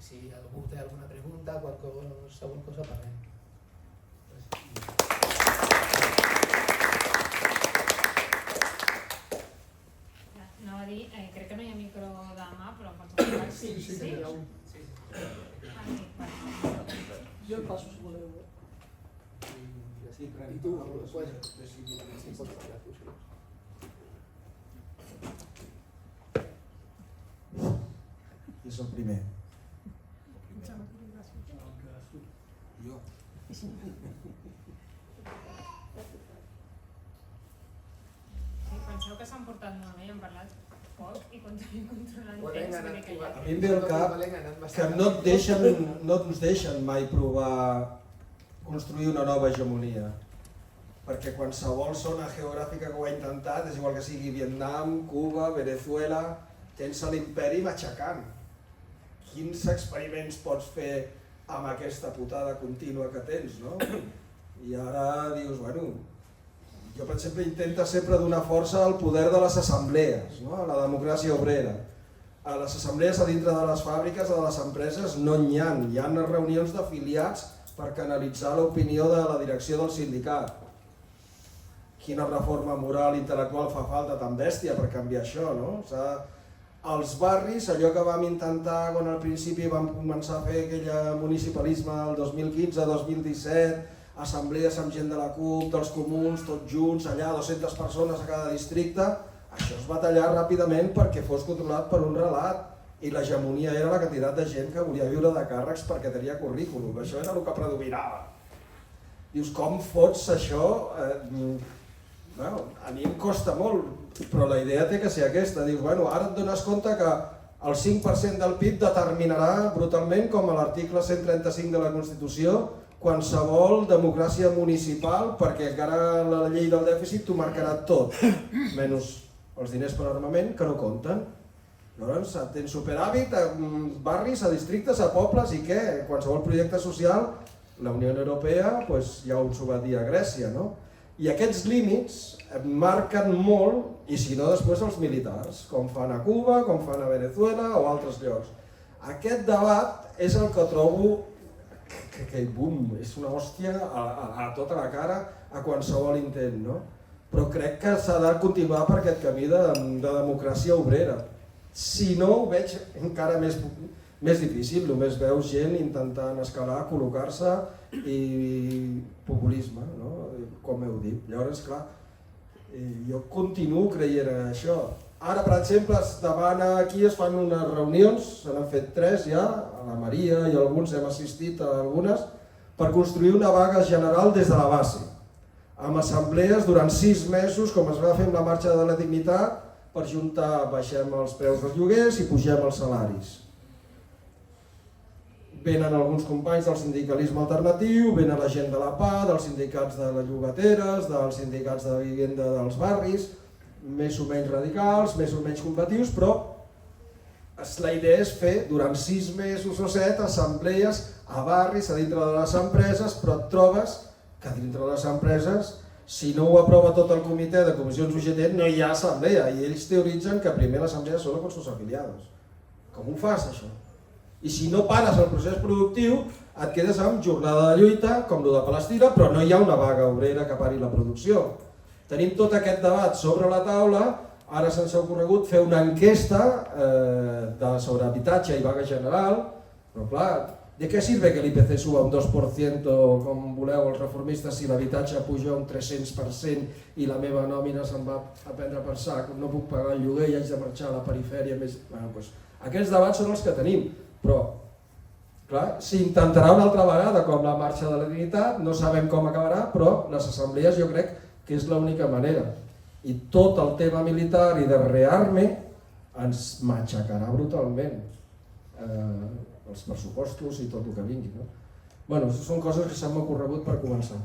si algú té alguna pregunta, qualsevol cosa parlem. Anava a dir, crec que no hi ha micro de mà, però en qualsevol cas... Sí, que hi ha un. Jo el passo, si voleu. I tu, pots parlar, tu, sí. el primer. Jo. Penseu que s'han portat molt bé i han parlat poc i continuem controlant Ho temps. han anat perquè jugant. A mi em ve al cap que no ens deixen mai provar construir una nova hegemonia. Perquè qualsevol zona geogràfica que ho ha intentat, és igual que sigui Vietnam, Cuba, Venezuela, tens l'imperi matxacant. Quins experiments pots fer amb aquesta putada contínua que tens, no? I ara dius, bueno, jo per exemple intento sempre donar força al poder de les assemblees, no? A la democràcia obrera. A les assemblees a dintre de les fàbriques o de les empreses no n'hi ha reunions d'afiliats per canalitzar l'opinió de la direcció del sindicat. Quina reforma moral i intel·lectual fa falta tan bèstia per canviar això, no? Als barris, allò que vam intentar quan al principi vam començar a fer aquell municipalisme el 2015-2017, assemblees amb gent de la CUP, dels comuns, tots junts, allà 200 persones a cada districte, això es va tallar ràpidament perquè fos controlat per un relat i l'hegemonia era la quantitat de gent que volia viure de càrrecs perquè tenia currículum, això era el que predominava. Dius, com fots això? Bueno, a mi em costa molt, però la idea té que ser aquesta. Dius, bueno, ara et dones compte que el 5% del PIB determinarà brutalment, com a l'article 135 de la Constitució, qualsevol democràcia municipal, perquè encara la llei del dèficit t'ho marcarà tot, menys els diners per armament que no compten. Llavors tens superàvit a barris, a districtes, a pobles i què? Qualsevol projecte social, la Unió Europea ja ho va dir a Grècia, no? I aquests límits marquen molt, i si no després els militars, com fan a Cuba, com fan a Venezuela o a altres llocs. Aquest debat és el que trobo que bum, és una hòstia a tota la cara a qualsevol intent, no? Però crec que s'ha de continuar per aquest camí de democràcia obrera. Si no, ho veig encara més difícil, només veus gent intentant escalar, col·locar-se i populisme, no? Com heu dit. Llavors, clar, jo continuo creient en això. Ara, per exemple, aquí es fan unes reunions, se n'han fet 3 ja, a la Maria i alguns hem assistit a algunes, per construir una vaga general des de la base, amb assemblees durant 6 mesos, com es va fer amb la marxa de la dignitat, per juntar, baixem els preus dels lloguers i pugem els salaris. Venen alguns companys del sindicalisme alternatiu, venen la gent de la PA, dels sindicats de les llogateres, dels sindicats de vivenda dels barris, més o menys radicals, més o menys combatius, però la idea és fer durant 6 mesos o 7 assemblees a barris, a dintre de les empreses, però et trobes que dintre de les empreses, si no ho aprova tot el comitè de comissions UGT, no hi ha assemblea, i ells teoritzen que primer l'assemblea són els seus afiliados. Com ho fas, això? I si no pares el procés productiu, et quedes amb jornada de lluita, com el de Palestina, però no hi ha una vaga obrera que pari la producció. Tenim tot aquest debat sobre la taula, ara se'ns ha ocorregut fer una enquesta sobre habitatge i vaga general, però clar, ¿de qué sirve que l'IPC suba un 2% com voleu els reformistes si l'habitatge puja un 300% i la meva nòmina se'n va a prendre per sac, no puc pagar el lloguer i haig de marxar a la perifèria més... Aquests debats són els que tenim, però clar, s'intentarà una altra vegada com la marxa de la dignitat, no sabem com acabarà, però les assemblees jo crec que és l'única manera. I tot el tema militar i de rearme ens matxacarà brutalment. Els pressupostos i tot el que vingui. No? Bueno, són coses que s'han ocorregut per començar.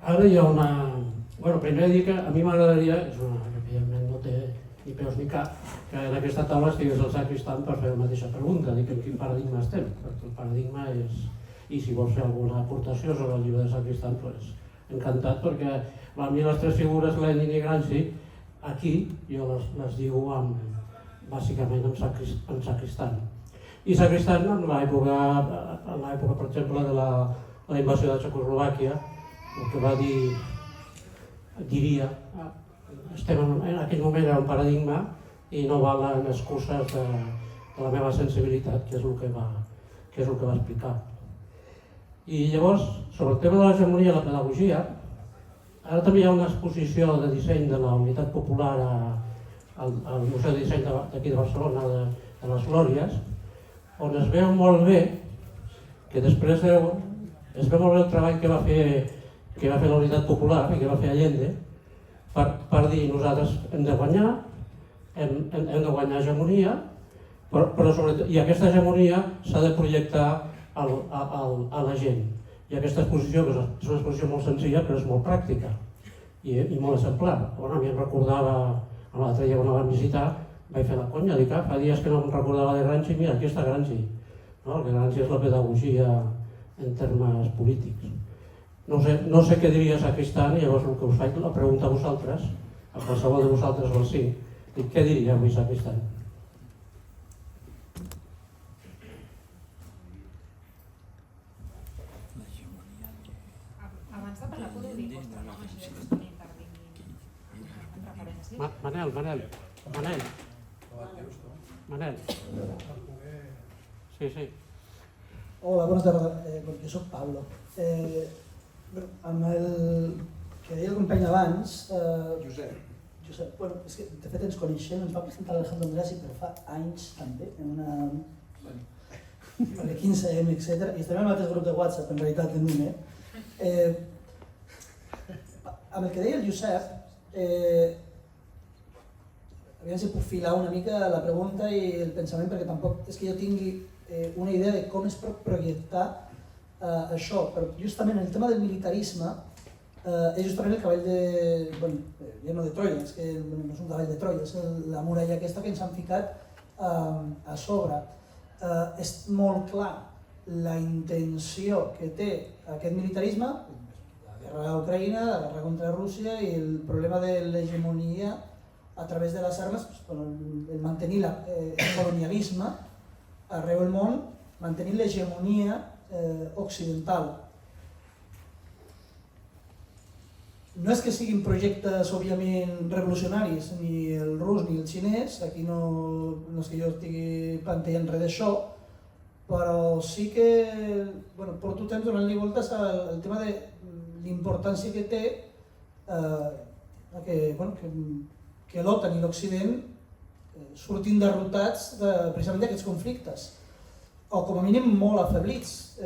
Ara hi ha una... Bueno, primer dir que a mi m'agradaria, que evidentment no té ni peus ni cap, que en aquesta taula estigués el sacristant per fer la mateixa pregunta, dir que en quin paradigma estem, perquè el paradigma és... I si vols fer alguna aportació sobre el llibre de sacristant, doncs encantat, perquè a mi les 3 figures, Lenin i Gramsci, aquí jo les diu bàsicament en sacristant. I sacristant en l'època, per exemple, de la invasió de Txecoslovàquia, el que va dir, diria, en aquell moment era un paradigma i no valen excuses de la meva sensibilitat, que és el que va explicar. I llavors, sobre el tema de l'hegemonia i la pedagogia, ara també hi ha una exposició de disseny de la Unitat Popular al Museu de Disseny d'aquí de Barcelona, de les Glòries, on es veu molt bé que després es veu molt bé el treball que va fer la Unitat Popular i que va fer Allende per dir nosaltres hem de guanyar, hem de guanyar hegemonia, però sobretot, i aquesta hegemonia s'ha de projectar a la gent. I aquesta exposició, que és una exposició molt senzilla, però és molt pràctica i molt exemplar. Bueno, a mi em recordava, l'altre dia quan la vam visitar, vaig fer la conya, dic, fa dies que no em recordava de Gramsci, mira, aquí està Gramsci. El que Gramsci és la pedagogia en termes polítics. No sé què diria Sacristán, i llavors el que us faig la pregunta a vosaltres, a qualsevol de vosaltres o sí, dic, què diria avui Sacristán? Abans de parlar, podeu dir vostre nom, així que no m'intervingui en referència? Manel. Sí. Hola, bona tarda. Jo soc Pablo. Amb el que deia el company abans... Josep. Bueno, és que de fet ens coneixem, ens va presentar l'Alejandro Andrés, però fa anys també, en una... Perquè 15M, etc. I estem en el mateix grup de WhatsApp, en realitat, en un, Amb el que deia el Josep, aviam si puc filar una mica la pregunta i el pensament, perquè tampoc és que jo tingui una idea de com es pot projectar això, però justament el tema del militarisme és justament el cavall de... ja no de Troia, és que no és un cavall de Troia, és la muralla aquesta que ens han ficat a sobre. És molt clar la intenció que té aquest militarisme, la guerra a Ucraïna, la guerra contra Rússia i el problema de l'hegemonia a través de les armes, el mantenir el colonialisme arreu del món, mantenir l'hegemonia occidental. No és que siguin projectes òbviament revolucionaris, ni el rus ni el xinès, aquí no és que jo estigui plantejant res d'això, però sí que porto temps donant-li voltes al tema de l'importància que té que l'OTAN i l'Occident surtin derrotats precisament d'aquests conflictes, o com a mínim molt afeblits,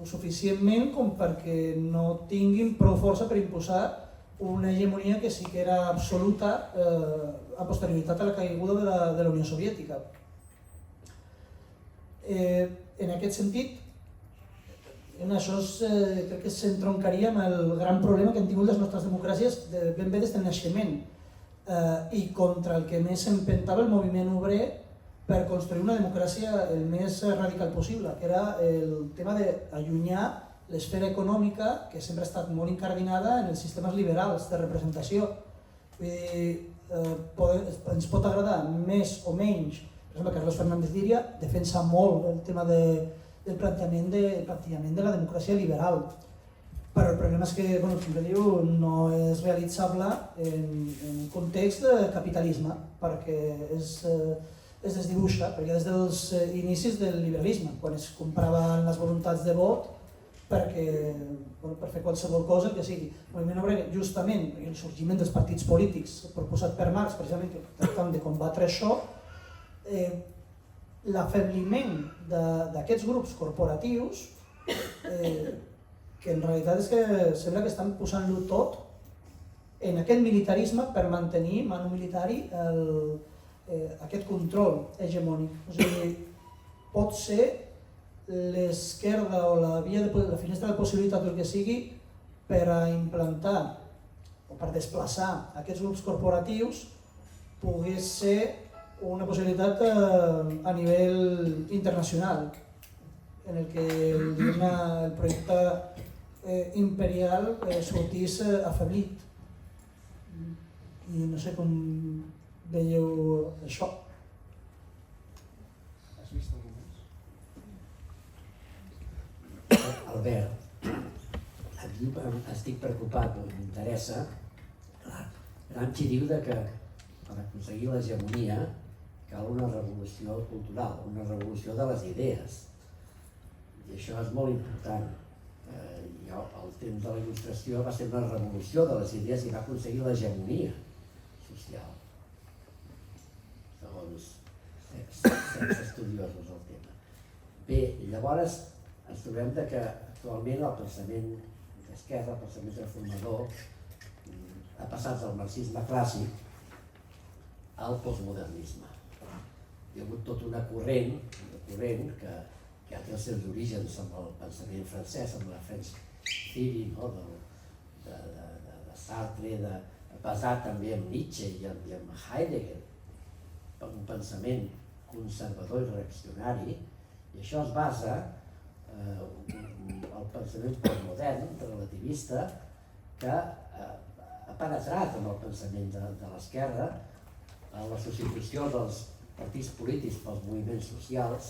o suficientment com perquè no tinguin prou força per imposar una hegemonia que sí que era absoluta a posterioritat a la caiguda de la Unió Soviètica. En aquest sentit, això crec que s'entroncaria amb el gran problema que han tingut les nostres democràcies ben bé des del naixement i contra el que més s'empentava el moviment obrer per construir una democràcia el més radical possible, que era el tema d'allunyar l'esfera econòmica, que sempre ha estat molt incardinada en els sistemes liberals de representació. Ens pot agradar més o menys, per exemple, Carlos Fernández Díria defensa molt el tema del plantejament de la democràcia liberal, però el problema és que, com sempre diu, no és realitzable en un context de capitalisme, perquè es desdibuixa, perquè des dels inicis del liberalisme, quan es compraven les voluntats de vot per fer qualsevol cosa que sigui. El moviment obrer, justament, el sorgiment dels partits polítics proposat per Marx, precisament tractant de combatre això, l'afebliment d'aquests grups corporatius, que en realitat és que sembla que estan posant-lo tot en aquest militarisme per mantenir manu militari aquest control hegemònic. O sigui, pot ser l'esquerda o la finestra de possibilitat o el que sigui per a implantar o per desplaçar aquests grups corporatius pogués ser una possibilitat a nivell internacional, en el que el projecte imperial sortís afeblit. I no sé com veieu això. Has vist algú més? Albert, a mi estic preocupat, m'interessa. Gramsci diu que per aconseguir l'hegemonia cal una revolució cultural, una revolució de les idees. I això és molt important. perquè el temps de la il·lustració va ser una revolució de les idees i va aconseguir l'hegemonia social, segons certs estudiosos del tema. Bé, llavors ens trobem que actualment el pensament d'esquerra, el pensament transformador, ha passat del marxisme clàssic al postmodernisme. Hi ha hagut tot una corrent que té els seus orígens amb el pensament francès, amb la French Theory, de Sartre, basat també en Nietzsche i en Heidegger, un pensament conservador i reaccionari, i això es basa el pensament postmodern, relativista, que ha penetrat en el pensament de l'esquerra, en la substitució dels partits polítics pels moviments socials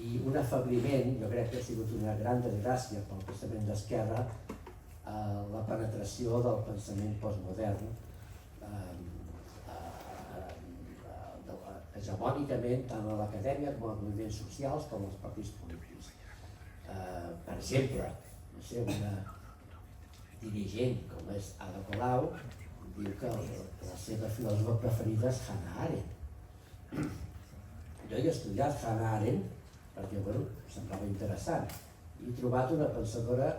i un afebliment, jo crec que ha sigut una gran desgràcia pel pensament d'esquerra, la penetració del pensament postmodern hegemònicament tant a l'acadèmia com als moviments socials com als partits polítics. Per exemple, no sé, una dirigent com és Ada Colau diu que la seva filòsofa preferida és Hannah Arendt. Jo he estudiat Hannah Arendt perquè em semblava interessant i he trobat una pensadora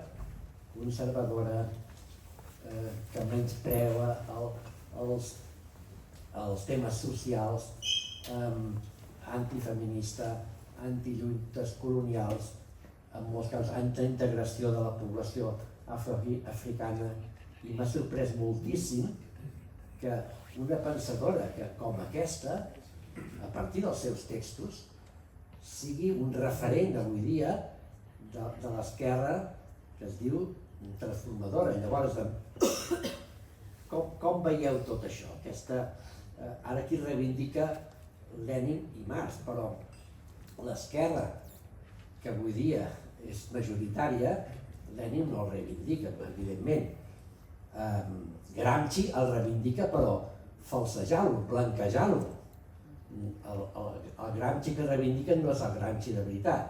conservadora que menyspreua els temes socials, antifeminista, antilluites colonials, en molts casos antiintegració de la població afroafricana, i m'ha sorprès moltíssim que una pensadora com aquesta, a partir dels seus textos, sigui un referent avui dia de l'esquerra que es diu transformadora. Llavors, com veieu tot això? Ara aquí reivindica Lenin i Marx, però l'esquerra, que avui dia és majoritària, Lenin no el reivindica, evidentment. Gramsci el reivindica, però falsejant-lo, blanquejant-lo. El Gramsci que reivindiquen no és el Gramsci de veritat.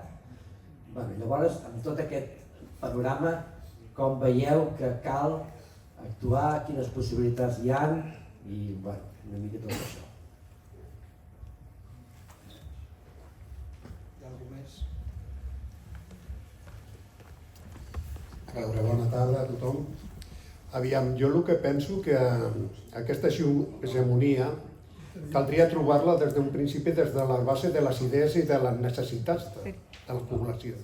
Llavors, amb tot aquest panorama, com veieu que cal actuar, quines possibilitats hi ha, i una mica tot això. Hi ha algú més? A veure, bona tarda a tothom. Aviam, jo el que penso que aquesta hegemonia caldria trobar-la des d'un principi, des de la base de les idees i de les necessitats de les poblacions.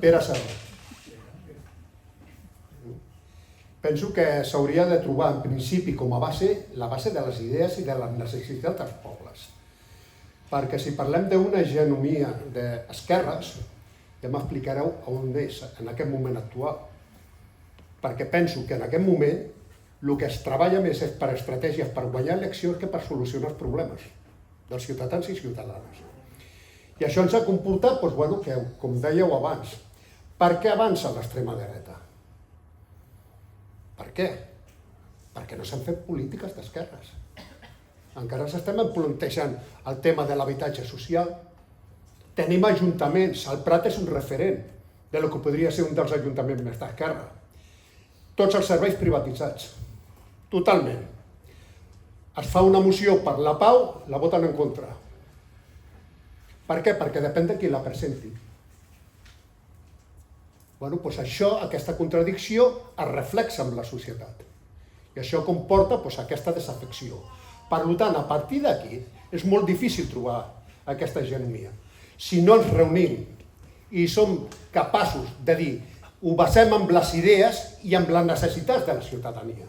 Pere Serra. Penso que s'hauria de trobar en principi com a base la base de les idees i de les necessitats dels pobles. Perquè si parlem d'una hegemonia d'esquerres, ja m'explicareu on és en aquest moment actual. Perquè penso que en aquest moment el que es treballa més és per estratègies per guanyar eleccions que per solucionar els problemes dels ciutadans i ciutadanes. I això ens ha comportat, que, com dèieu abans, per què avança l'extrema dreta? Per què? Perquè no s'han fet polítiques d'esquerres. Encara s'estem plantejant el tema de l'habitatge social. Tenim ajuntaments, el Prat és un referent del que podria ser un dels ajuntaments més d'esquerra. Tots els serveis privatitzats, totalment. Es fa una moció per la pau, la voten en contra. Per què? Perquè depèn de qui la presenti. Això, aquesta contradicció, es reflexa en la societat. I això comporta aquesta desafecció. Per tant, a partir d'aquí, és molt difícil trobar aquesta hegemonia. Si no ens reunim i som capaços de dir ho basem en les idees i en les necessitats de la ciutadania.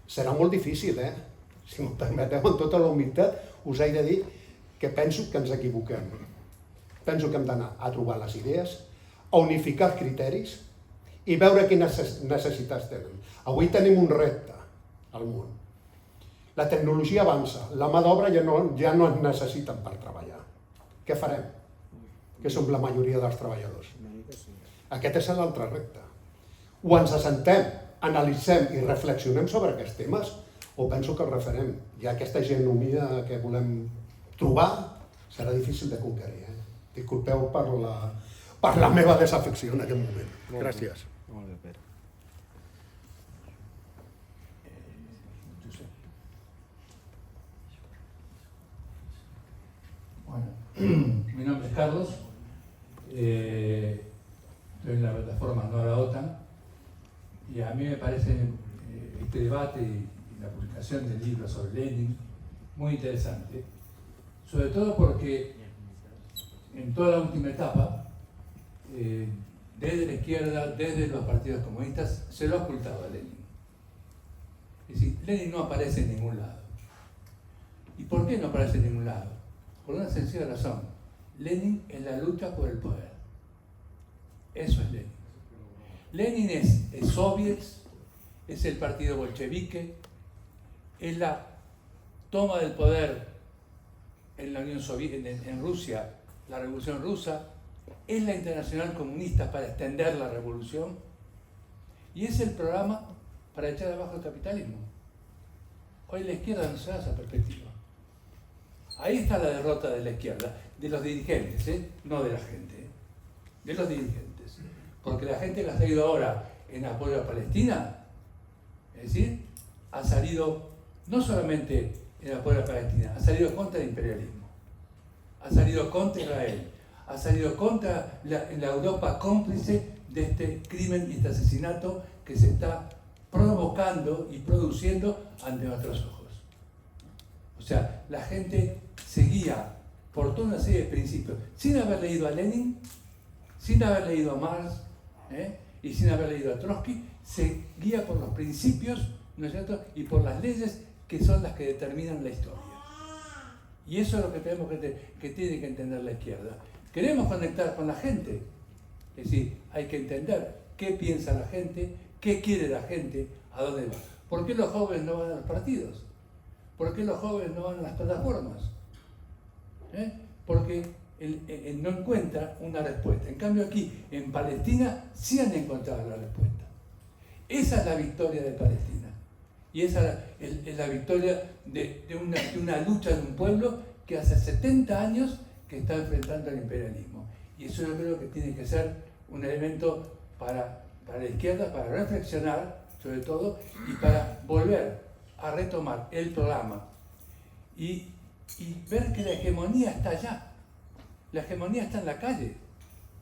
Serà molt difícil, Si m'ho permeteu, amb tota la humilitat, us he de dir que penso que ens equivoquem. Penso que hem d'anar a trobar les idees, a unificar els criteris i veure quines necessitats tenen. Avui tenim un repte al món. La tecnologia avança, la mà d'obra ja no ens necessiten per treballar. Què farem? Que som la majoria dels treballadors. Aquest és l'altre repte. O ens assentem, analitzem i reflexionem sobre aquests temes, o penso que el referent. Hi ha aquesta hegemonia que volem trobar, serà difícil de conquerir. Disculpeu per per la meva desafecció en aquest moment. Gràcies. Molt bé, Pere. Bueno, mi nombre es Carlos, estoy en la plataforma No a la OTAN y a mí me parece este debate y la publicación del libro sobre Lenin muy interesante, sobre todo porque en toda la última etapa, desde la izquierda, desde los partidos comunistas, se lo ha ocultado a Lenin. Es decir, Lenin no aparece en ningún lado. ¿Y por qué no aparece en ningún lado? Por una sencilla razón. Lenin es la lucha por el poder. Eso es Lenin. Lenin es soviets, es el partido bolchevique, es la toma del poder en la Unión Soviética, en Rusia, la Revolución Rusa, es la Internacional Comunista para extender la revolución y es el programa para echar abajo el capitalismo. Hoy la izquierda no se da esa perspectiva. Ahí está la derrota de la izquierda, de los dirigentes, no de la gente, de los dirigentes. Porque la gente que ha salido ahora en apoyo a Palestina, es decir, ha salido no solamente en apoyo a Palestina, ha salido contra el imperialismo, ha salido contra Israel, ha salido contra la Europa cómplice de este crimen y este asesinato que se está provocando y produciendo ante nuestros ojos. O sea, la gente seguía por toda una serie de principios, sin haber leído a Lenin, sin haber leído a Marx, y sin haber leído a Trotsky, se guía por los principios, ¿no es cierto?, y por las leyes que son las que determinan la historia. Y eso es lo que tenemos que tiene que entender la izquierda. Queremos conectar con la gente, es decir, hay que entender qué piensa la gente, qué quiere la gente, a dónde va. ¿Por qué los jóvenes no van a los partidos? ¿Por qué los jóvenes no van a las plataformas? Porque él no encuentra una respuesta. En cambio aquí, en Palestina, sí han encontrado la respuesta. Esa es la victoria de Palestina. Y esa es la victoria de una lucha de un pueblo que hace 70 años que está enfrentando al imperialismo. Y eso yo creo que tiene que ser un elemento para la izquierda, para reflexionar sobre todo y para volver a retomar el programa y ver que la hegemonía está allá. La hegemonía está en la calle.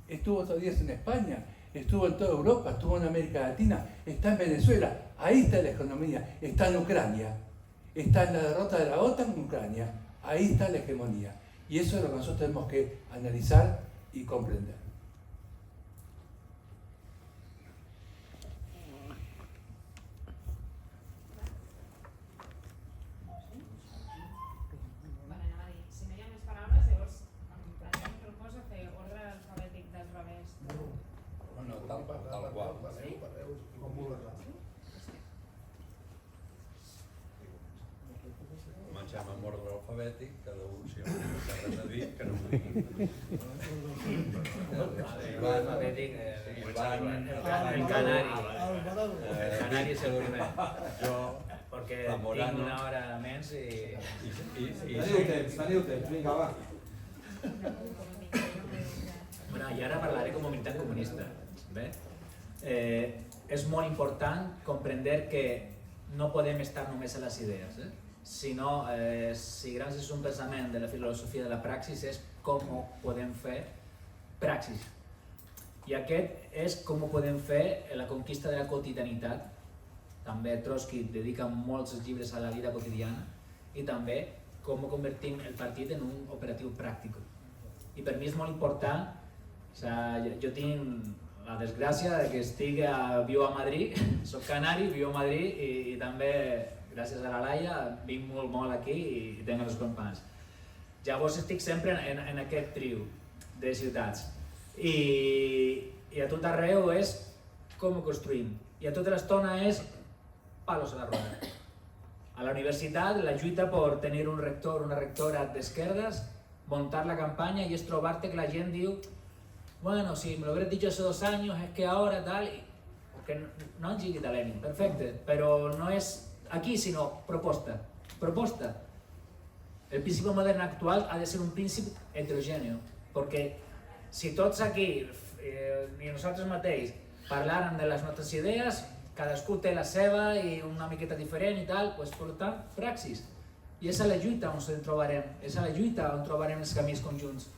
Estuvo otros días en España, estuvo en toda Europa, estuvo en América Latina, está en Venezuela. Ahí está la hegemonía, está en Ucrania. Está en la derrota de la OTAN en Ucrania. Ahí está la hegemonía. Y eso es lo que nosotros tenemos que analizar y comprender. Comencem amb ordre alfabètic, cada un si ha res a dir, que no ho digui. Alfabètic, el canari. El canari és el primer. Jo, perquè tinc una hora menys i... Teniu temps, vinga, va. Bueno, i ara parlaré com a militant comunista. És molt important comprender que no podem estar només a les idees, sinó, si grans és un pensament de la filosofia de la praxis, és com podem fer praxis. I aquest és com podem fer la conquista de la quotidianitat. També Trotsky dedica molts llibres a la vida quotidiana i també com convertim el partit en un operatiu pràctic. I per mi és molt important, jo tinc la desgràcia que estic viu a Madrid, soc canari, viu a Madrid i també gràcies a la Laia vinc molt aquí i tinc els companys. Llavors estic sempre en aquest trio de ciutats i a tot arreu és com ho construïm i a tota l'estona és palos a la roda. A la universitat la lluita per tenir un rector o una rectora d'esquerdes, montar la campanya i és trobar-te que la gent diu bueno, si me lo hubieras dicho hace 2 años, es que ahora tal, porque no han llegado a Lenin, perfecto, pero no es aquí, sino proposta. El principio moderno actual ha de ser un principi heterogèneo, perquè si tots aquí ni nosaltres mateix, parlàrem de les nostres idees, cadascú té la seva i una miqueta diferent i tal, doncs per tant, praxis. I és a la lluita on ens trobarem, és a la lluita on trobarem els camins conjunts.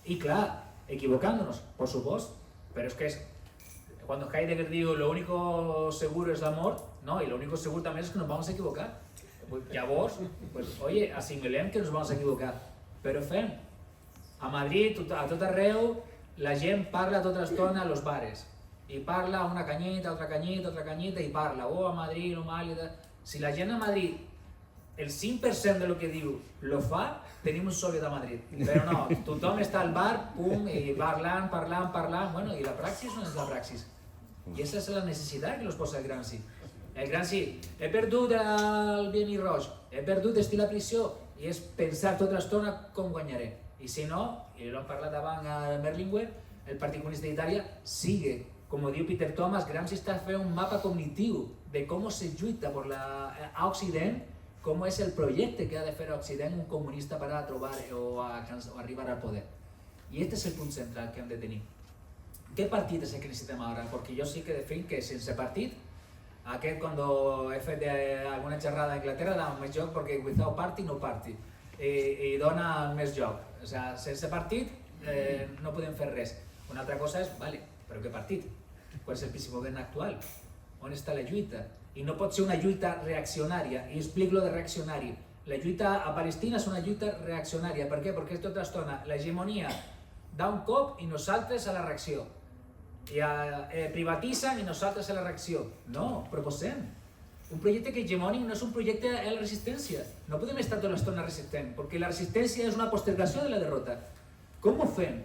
I clar, equivocándonos, por supuesto, pero es que cuando Heidegger dijo lo único seguro es la mort, no, y lo único seguro también es que nos vamos a equivocar. Pues, llavors, pues, oye, assimilem que nos vamos a equivocar, però fem. A Madrid, a tot arreu, la gent parla tota l'estona a los bares. I parla una canyita, altra canyita, i parla, a Madrid, lo mal... Si la gent a Madrid, el 5% de lo que diu lo fa, tenim un sòlid a Madrid. Però no, tothom està al bar, pum, i parlant, bueno, i la praxis no és la praxis. I aquesta és la necessitat que los posa el Gramsci. El Gramsci, he perdut el bien i roig, he perdut estil a prisió, i és pensar tota l'estona com guanyaré. I si no, i l'hem parlat abans a Berlinguer, el Partit Comunista d'Itàlia sigue. Como diu Peter Thomas, Gramsci està fent un mapa cognitiu de com se lluita a Occident, com és el projecte que ha de fer a Occident un comunista per a trobar o arribar al poder. I aquest és el punt central que hem de tenir. Què partit és el que necessitem ara? Perquè jo sí que defenc que sense partit, aquest quan he fet alguna xerrada a Anglaterra dona més joc perquè without party no party. I dona més joc. O sigui, sense partit no podem fer res. Una altra cosa és, vale, però què partit? Qual és el principi govern actual? On està la lluita? I no pot ser una lluita reaccionària, i explico lo de reaccionari. La lluita a Palestina és una lluita reaccionària. Per què? Perquè tota l'estona l'hegemonia dà un cop i nosaltres a la reacció. I privatitzen i nosaltres a la reacció. No, proposem. Un projecte que hegemònic no és un projecte a la resistència. No podem estar tota l'estona resistent, perquè la resistència és una postergació de la derrota. Com ho fem?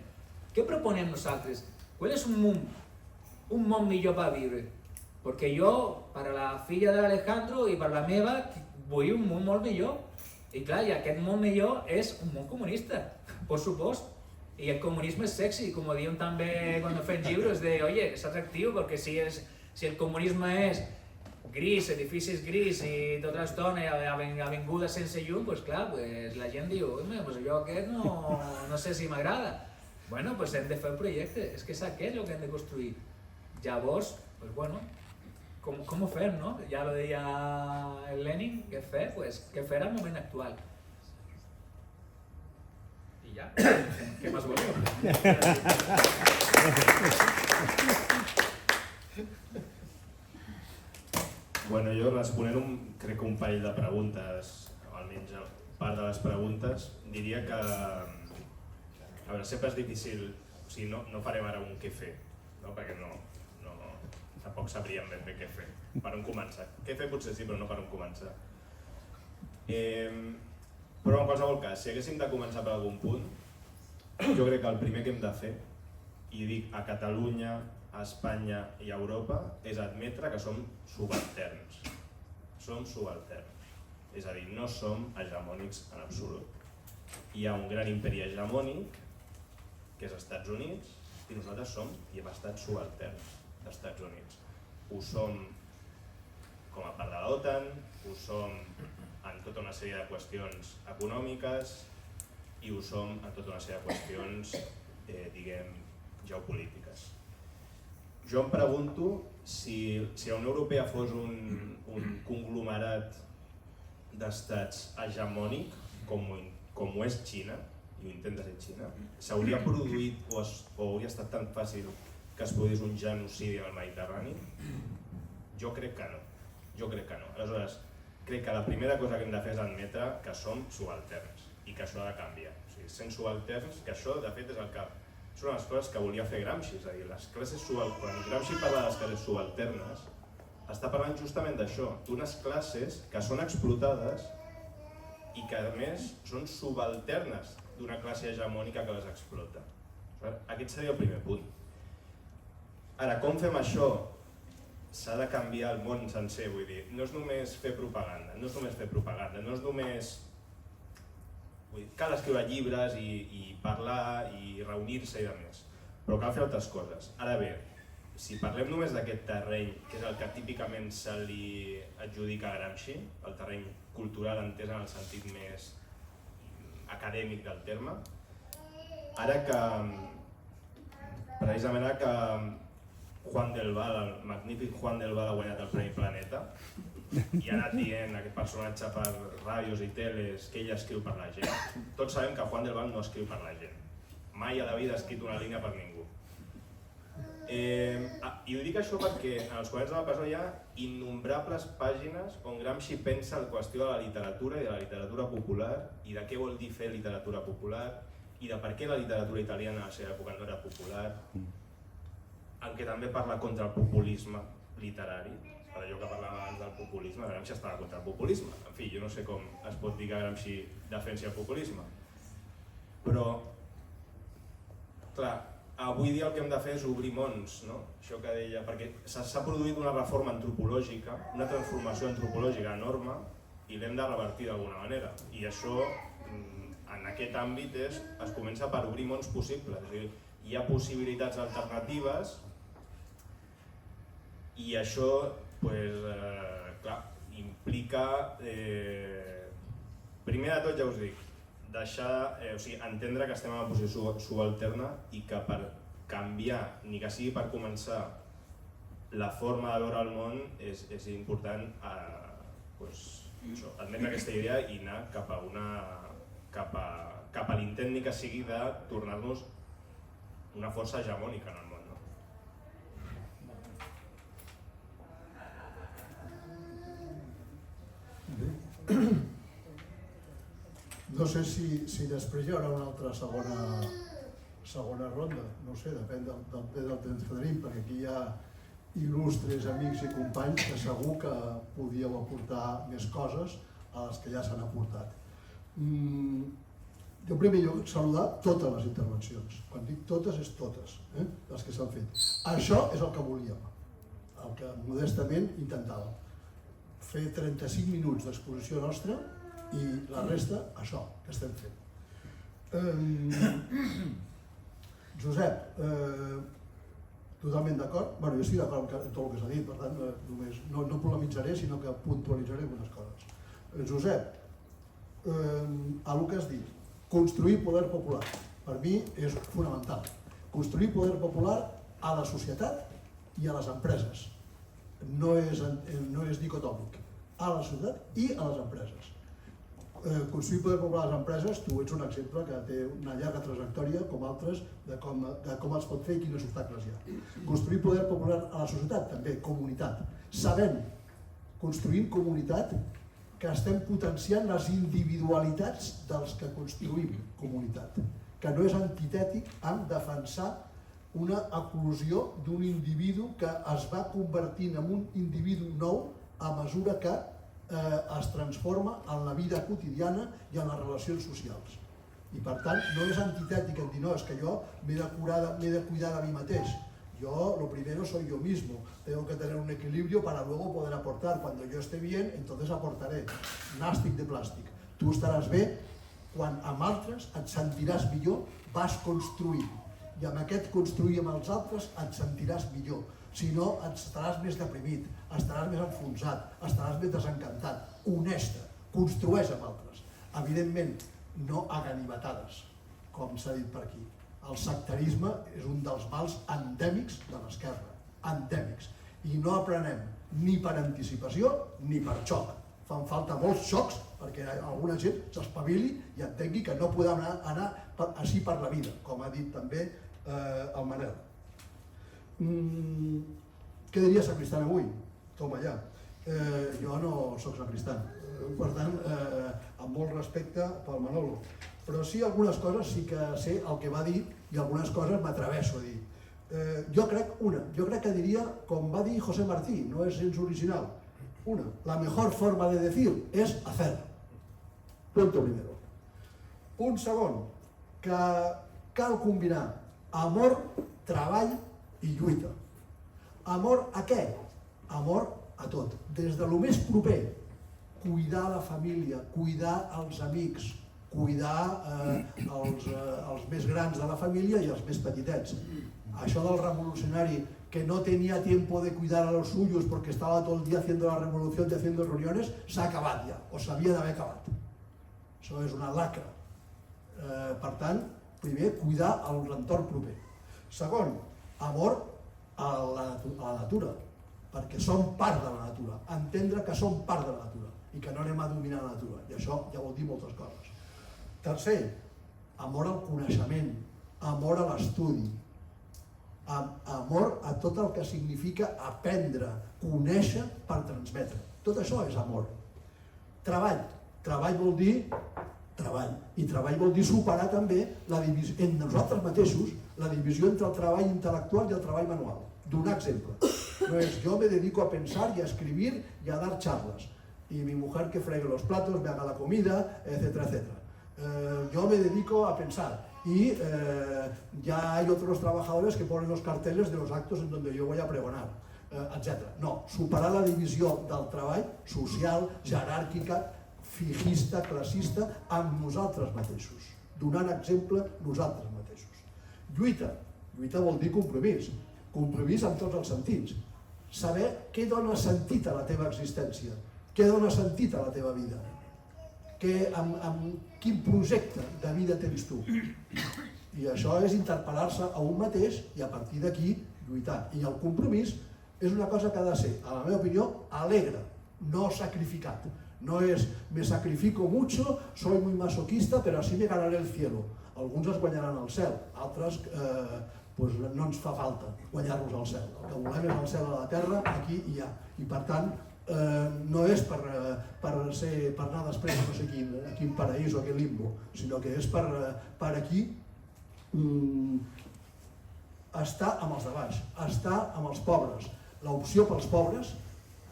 Què proponem nosaltres? Qual és un món millor per viure? Perquè jo, per a la filla de l'Alejandro i per la meva, vull un món molt millor. I clar, i aquest món millor és un món comunista, per supost. I el comunisme és sexy, com diuen també quan fem llibres de, oye, és atractiu, perquè si el comunisme és gris, edificis gris i tota l'estona avinguda sense llum, doncs clar, la gent diu, jo aquest no sé si m'agrada. Bueno, doncs hem de fer el projecte, és que és aquest el que hem de construir. Llavors, doncs bueno, com ho fem, no? Ja ho deia el Lenin, què fer? Doncs què fer al moment actual. I ja, què més voleu? Bueno, jo responent crec que un parell de preguntes, o almenys part de les preguntes, diria que, a veure, sempre és difícil, o sigui, no farem ara un què fer, no? Perquè tampoc sabríem ben bé què fer, per on començar. Què fer potser sí, però no per on començar. Però en qualsevol cas, si haguéssim de començar per algun punt, jo crec que el primer que hem de fer, i dic a Catalunya, a Espanya i a Europa, és admetre que som subalterns. Som subalterns. És a dir, no som hegemònics en absolut. Hi ha un gran imperi hegemònic, que és Estats Units, i nosaltres som i hem estat subalterns d'Estats Units. Ho som com a part de l'OTAN, ho som en tota una sèrie de qüestions econòmiques i ho som en tota una sèrie de qüestions, diguem, geopolítiques. Jo em pregunto si la Unió Europea fos un conglomerat d'estats hegemònic, com ho és Xina, i ho intenta ser Xina, s'hauria produït o hauria estat tan fàcil que es produís un genocidi al Mediterrani? Jo crec que no. Aleshores, crec que la primera cosa que hem de fer és admetre que som subalterns i que això ha de canviar. O sigui, sent subalterns, que això de fet és el que... És una de les coses que volia fer Gramsci, és a dir, les classes quan Gramsci parla de les classes subalternes, està parlant justament d'això, d'unes classes que són explotades i que a més són subalternes d'una classe hegemònica que les explota. Aquest seria el primer punt. Ara, com fem això? S'ha de canviar el món sencer, vull dir, no és només fer propaganda, no és només... Cal escriure llibres i parlar i reunir-se i demés, però cal fer altres coses. Ara bé, si parlem només d'aquest terreny, que és el que típicament se li adjudica a Gramsci, el terreny cultural entès en el sentit més acadèmic del terme, ara que precisament ara que Juan del Val, el magnífic Juan del Val ha guanyat el Premi Planeta i ha anat dient aquest personatge per ràdios i teles que ell escriu per la gent. Tots sabem que Juan del Val no escriu per la gent. Mai a la vida ha escrit una línia per ningú. I ho dic això perquè en els quaderns de la presó hi ha innombrables pàgines on Gramsci pensa la qüestió de la literatura i de la literatura popular i de què vol dir fer literatura popular i de per què la literatura italiana a la seva època no era popular, en què també parla contra el populisme literari, per allò que parlàvem abans del populisme, Gramsci estava contra el populisme. En fi, jo no sé com es pot dir que Gramsci defensi el populisme, però, clar, avui dia el que hem de fer és obrir mons, no? Això que deia, perquè s'ha produït una reforma antropològica, una transformació antropològica enorme i l'hem de revertir d'alguna manera. I això, en aquest àmbit, es comença per obrir mons possibles. És a dir, hi ha possibilitats alternatives i això, clar, implica, primer de tot ja us dic, entendre que estem en una posició subalterna i que per canviar, ni que sigui per començar, la forma de veure el món és important admetre aquesta idea i anar cap a l'intent ni que sigui de tornar-nos una força hegemònica en el món. No sé si després hi haurà una altra segona ronda, no sé, depèn del temps que tenim, perquè aquí hi ha il·lustres amics i companys que segur que podíeu aportar més coses a les que ja s'han aportat. Jo en primer lloc saludar totes les intervencions, quan dic totes és totes, les que s'han fet. Això és el que volíem, el que modestament intentàvem. Fer 35 minuts d'exposició nostra i la resta, això que estem fent. Josep, totalment d'acord? Bé, jo estic d'acord amb tot el que s'ha dit, per tant, no polemitzaré, sinó que puntualitzaré algunes coses. Josep, el que has dit, construir poder popular, per mi és fonamental. Construir poder popular a la societat i a les empreses. No és dicotòmic. A la societat i a les empreses. Construir poder popular a les empreses, tu ets un exemple que té una llarga trajectòria, com altres, de com es pot fer i quins obstacles hi ha. Construir poder popular a la societat, també, comunitat. Sabent, construint comunitat, que estem potenciant les individualitats dels que construïm comunitat, que no és antitètic amb defensar una eclosió d'un individu que es va convertint en un individu nou a mesura que es transforma en la vida quotidiana i en les relacions socials. I per tant, no és antitètic en dir, no, és que jo m'he de cuidar de mi mateix. Yo, lo primero soy yo mismo, tengo que tener un equilibrio para luego poder aportar. Cuando yo esté bien, entonces aportaré. Nàstic de plàstic. Tu estaràs bé quan amb altres et sentiràs millor, vas construint. I amb aquest construir amb els altres et sentiràs millor. Si no, estaràs més deprimit, estaràs més enfonsat, estaràs més desencantat. Honesta, construeix amb altres. Evidentment, no a ganivetades, com s'ha dit per aquí. El sectarisme és un dels mals endèmics de l'esquerra, endèmics. I no aprenem ni per anticipació ni per xoc. Fan falta molts xocs perquè alguna gent s'espavili i entengui que no podem anar així per la vida, com ha dit també el Manel. Què diria Sacristan avui? Toma ja. Jo no soc Sacristan, per tant, amb molt respecte pel Manolo. Però sí, algunes coses sí que sé el que va dir i algunes coses m'atrevesso a dir. Jo crec que diria, com va dir José Martí, no és gens original, la mejor forma de decir es hacer. Punto primero. Punt segon, que cal combinar amor, treball i lluita. Amor a què? Amor a tot. Des de lo més proper, cuidar la família, cuidar els amics, cuidar els més grans de la família i els més petitets. Això del revolucionari que no tenia tiempo de cuidar a los suyos porque estaba todo el día haciendo la revolución y haciendo reuniones, s'ha acabat ja, o s'havia d'haver acabat. Això és una lacra. Per tant, primer, cuidar l'entorn proper. Segon, Amor a la natura, perquè som part de la natura, entendre que som part de la natura i que no anem a dominar la natura, i això ja vol dir moltes coses. Tercer, amor al coneixement, amor a l'estudi, amor a tot el que significa aprendre, conèixer per transmetre. Tot això és amor. Treball. Treball vol dir treball. I treball vol dir superar també la divisió, en nosaltres mateixos, la divisió entre el treball intel·lectual i el treball manual. Donar exemple. No es yo me dedico a pensar y a escribir y a dar charlas. Y mi mujer que fregue los platos, me haga la comida, etcétera, etcétera. Yo me dedico a pensar. Y ya hay otros trabajadores que ponen los carteles de los actos en donde yo voy a pregonar, etcétera. No, superar la divisió del treball social, jeràrquica, fijista, classista, amb nosaltres mateixos. Donant exemple nosaltres mateixos. Lluita. Lluita vol dir compromís. Compromís en tots els sentits. Saber què dona sentit a la teva existència, què dona sentit a la teva vida, amb quin projecte de vida tens tu. I això és interpel·lar-se a un mateix i a partir d'aquí lluitar. I el compromís és una cosa que ha de ser, a la meva opinió, alegre, no sacrificat. No es me sacrifico mucho, soy muy masoquista, pero así me ganaré el cielo. Alguns es guanyaran el cel, altres pues no ens fa falta guanyar-nos al cel. El que volem és el cel a la terra, aquí i allà. I per tant, no és per anar després no sé quin paraís o quin limbo, sinó que és per aquí estar amb els de baix, estar amb els pobres. L'opció pels pobres,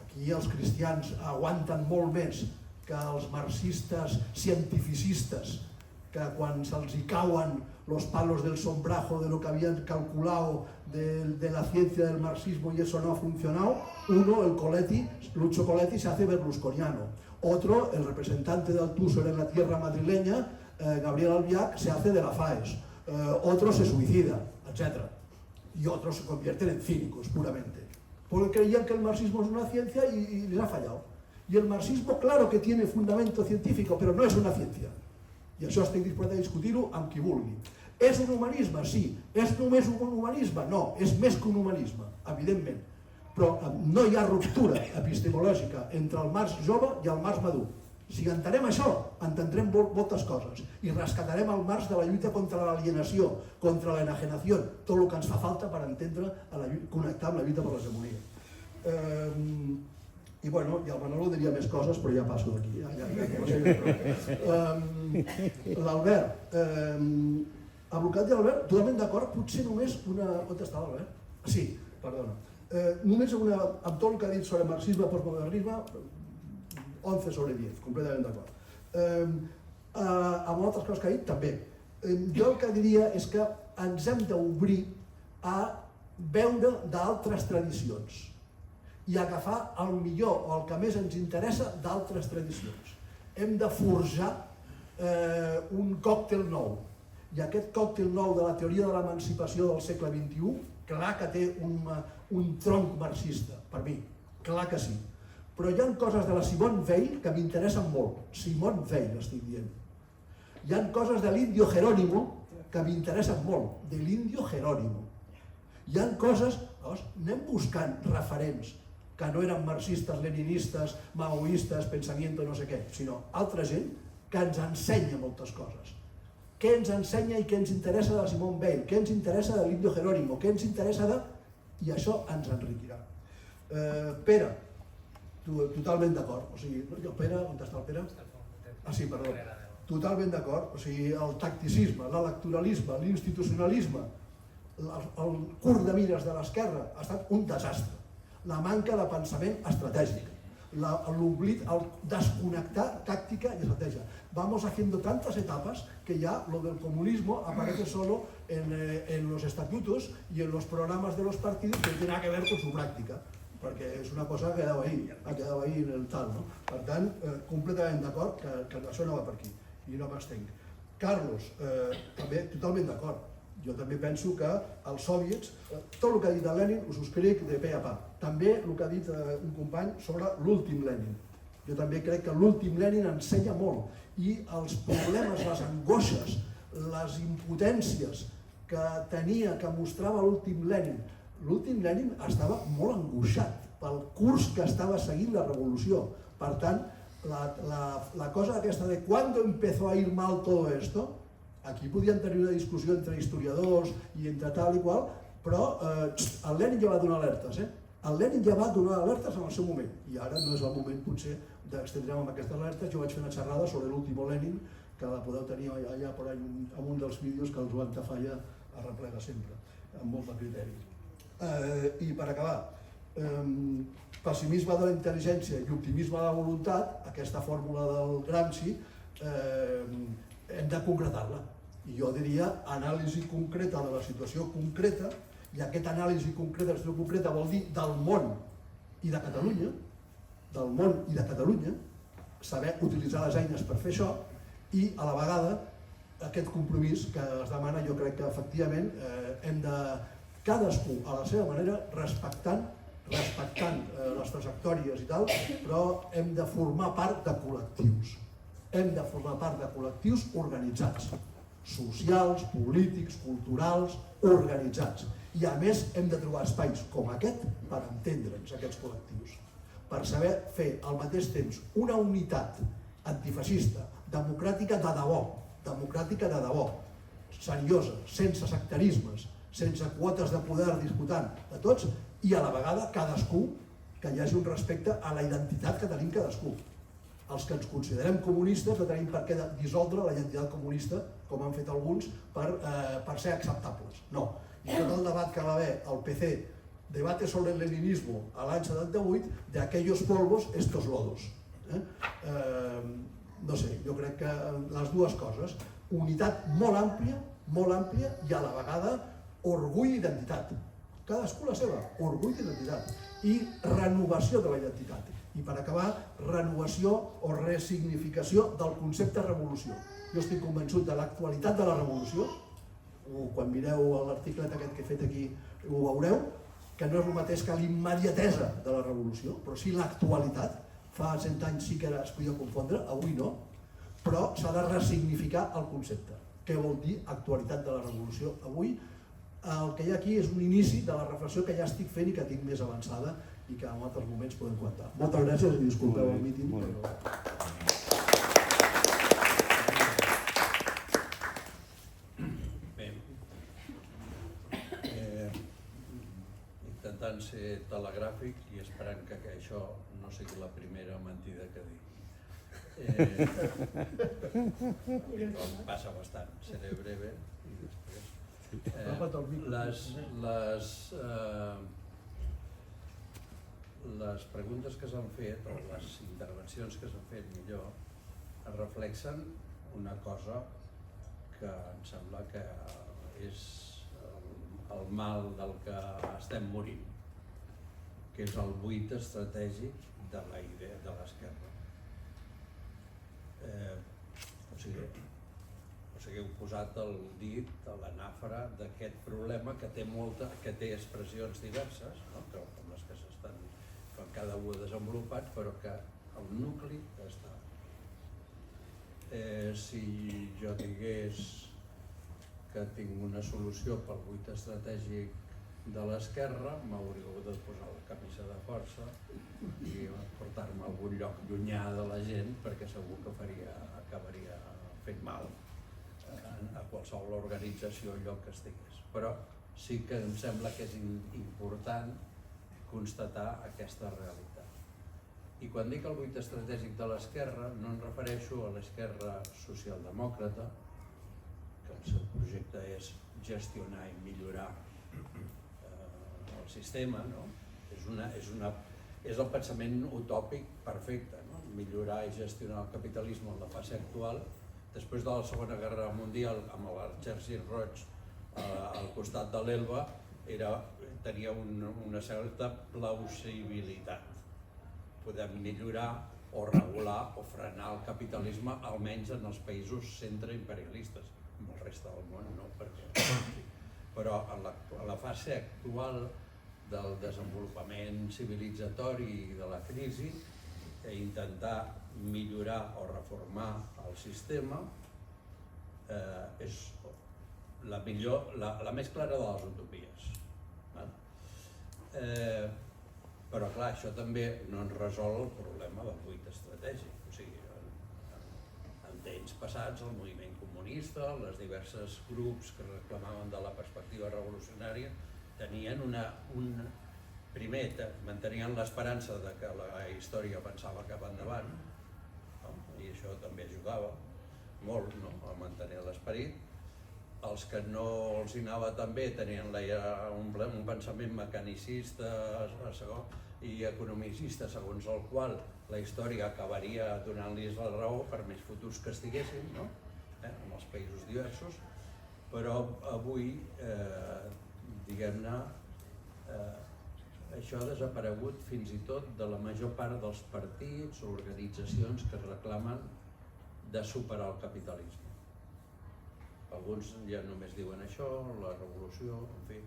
aquí els cristians aguanten molt més que els marxistes cientificistes, que quan se'ls hi cauen los palos del sombrajo de lo que habían calculado de la ciencia del marxismo y eso no ha funcionado, uno, el Coletti, Lucho Coletti, se hace berlusconiano. Otro, el representante del Tusser en la tierra madrileña, Gabriel Albiach, se hace de la FAES. Otro se suicida, etc. Y otros se convierten en cínicos, puramente. Porque creían que el marxismo es una ciencia y les ha fallado. Y el marxismo, claro que tiene fundamento científico, pero no es una ciencia. I això estic disposat a discutir-ho amb qui vulgui. És un humanisme? Sí. És només un humanisme? No, és més que un humanisme, evidentment. Però no hi ha ruptura epistemològica entre el Marx jove i el Marx madur. Si entenem això, entendrem moltes coses i rescatarem el Marx de la lluita contra l'alienació, contra l'enajenació, tot el que ens fa falta per entendre, connectar amb la lluita per l'hegemonia. I bueno, i el Manolo diria més coses, però ja passo d'aquí. L'Albert, amb el que ha dit l'Albert, totalment d'acord, potser només una... On està l'Albert? Sí, perdona. Només amb tot el que ha dit sobre marxisme, postmodernisme, 11 sobre 10, completament d'acord. Amb altres coses que ha dit, també. Jo el que diria és que ens hem d'obrir a veure d'altres tradicions i agafar el millor o el que més ens interessa d'altres tradicions. Hem de forjar un còctel nou. I aquest còctel nou de la teoria de l'emancipació del segle XXI, clar que té un tronc marxista, per mi, clar que sí. Però hi ha coses de la Simone Weil que m'interessen molt. Simone Weil, estic dient. Hi ha coses de l'Indio Jerónimo que m'interessen molt, de l'Indio Jerónimo. Hi ha coses, anem buscant referents que no eren marxistes, leninistes, maoistes, pensamiento no sé què, sinó altra gent que ens ensenya moltes coses. Què ens ensenya i què ens interessa de Simone Weil, què ens interessa de l'Indio Jerónimo, què ens interessa de... I això ens enriquirà. Pere, totalment d'acord. O sigui, el Pere, on està el Pere? Ah, sí, perdó. Totalment d'acord. O sigui, el tacticisme, l'electoralisme, l'institucionalisme, el curt de mires de l'esquerra ha estat un desastre. La manca de pensament estratègic, l'oblit, el desconnectar tàctica y estratègia. Vamos haciendo tantas etapas que ya lo del comunismo aparece solo en los estatutos y en los programas de los partidos que tiene que ver con su práctica, perquè és una cosa que ha quedado ahí en el tal, no? Per tant, completament d'acord que això no va per aquí i no m'estenc. Carlos, també totalment d'acord. Jo també penso que els sòviets, tot el que ha dit Lenin ho subscric de pe a pa. També el que ha dit un company sobre l'últim Lenin. Jo també crec que l'últim Lenin ensenya molt i els problemes, les angoixes, les impotències que tenia, que mostrava l'últim Lenin. L'últim Lenin estava molt angoixat pel curs que estava seguint la revolució. Per tant, la cosa aquesta de ¿cuándo empezó a ir mal todo esto? Aquí podien tenir una discussió entre historiadors i entre tal i qual, però el Lenin ja va donar alertes, El Lenin ja va donar alertes en el seu moment, i ara no és el moment potser d'estendre'm amb aquestes alertes. Jo vaig fer una xerrada sobre l'último Lenin, que la podeu tenir allà per allà en un dels vídeos que el Joan Tafalla arreplega sempre, amb molt de criteri. I per acabar, pessimisme de la intel·ligència i optimisme de la voluntat, aquesta fórmula del Gramsci, hem de concretar-la. I jo diria anàlisi concreta de la situació concreta, i aquesta anàlisi concreta de la situació concreta vol dir del món i de Catalunya, saber utilitzar les eines per fer això, i a la vegada aquest compromís que es demana. Jo crec que efectivament hem de, cadascú a la seva manera, respectant les trajectòries i tal, però hem de formar part de col·lectius. Hem de formar part de col·lectius organitzats, socials, polítics, culturals, organitzats. I a més hem de trobar espais com aquest per entendre'ns aquests col·lectius, per saber fer al mateix temps una unitat antifeixista, democràtica de debò, seriosa, sense sectarismes, sense quotes de poder disputant de tots, i a la vegada cadascú, que hi hagi un respecte a la identitat que tenim cadascú. Els que ens considerem comunistes no tenim per què dissoldre la identitat comunista, com han fet alguns, per ser acceptables. No. I tot el debat que va haver al PC, debate sobre el leninismo a l'any 78, de aquellos polvos, estos lodos. No sé, jo crec que les dues coses, unitat molt àmplia i a la vegada orgull i identitat. Cadascú la seva, orgull i identitat. I renovació de la identitat. I per acabar, renovació o resignificació del concepte revolució. Jo estic convençut de l'actualitat de la revolució, quan mireu l'articlet aquest que he fet aquí ho veureu, que no és el mateix que l'immediatesa de la revolució, però sí l'actualitat. Fa 100 anys sí que es podia confondre, avui no, però s'ha de resignificar el concepte. Què vol dir actualitat de la revolució avui? El que hi ha aquí és un inici de la reflexió que ja estic fent i que tinc més avançada i que en altres moments podem comentar. Moltes gràcies i disculpeu el míting. Bé, intentant ser telegràfic i esperant que això no sigui la primera mentida que dic. Passa bastant, seré breve i després. Les preguntes que s'han fet, o les intervencions que s'han fet millor, reflexen una cosa que em sembla que és el mal del que estem morint, que és el buit estratègic de la idea de l'esquerra. O sigui, heu posat el dit a l'anàfora d'aquest problema que té expressions diverses, com les que s'estan fent cada un desenvolupats, però que el nucli està. Si jo digués que tinc una solució pel buit estratègic de l'esquerra, m'hauria de posar la camisa de força i portar-me a algun lloc llunyà de la gent, perquè segur que acabaria fent mal a qualsevol organització o lloc que estigués. Però sí que em sembla que és important constatar aquesta realitat. I quan dic el buit estratègic de l'esquerra, no em refereixo a l'esquerra socialdemòcrata, que el seu projecte és gestionar i millorar el sistema, no? És el pensament utòpic perfecte, no? Millorar i gestionar el capitalisme en la fase actual. Després de la Segona Guerra Mundial, amb l'exèrcit roig al costat de l'Elba, tenia una certa plausibilitat. Podem millorar o regular o frenar el capitalisme, almenys en els països centreimperialistes. En el reste del món no, però en la fase actual del desenvolupament civilitzatori i de la crisi, intentar millorar o reformar el sistema és la més clara de les utopies. Però clar, això també no ens resol el problema del buit estratègic. O sigui, en temps passats el moviment comunista, els diversos grups que reclamaven de la perspectiva revolucionària tenien primer mantenien l'esperança de que la història pensava cap endavant, no? I això també ajudava molt, no? A mantenir l'esperit. Els que no els hi anava tan bé tenien un pensament mecanicista i economicista segons el qual la història acabaria donant-los la raó per més futurs que estiguessin, no? En els països diversos, però avui, diguem-ne, això ha desaparegut fins i tot de la major part dels partits o organitzacions que reclamen de superar el capitalisme. Alguns ja només diuen això, la revolució, en fi.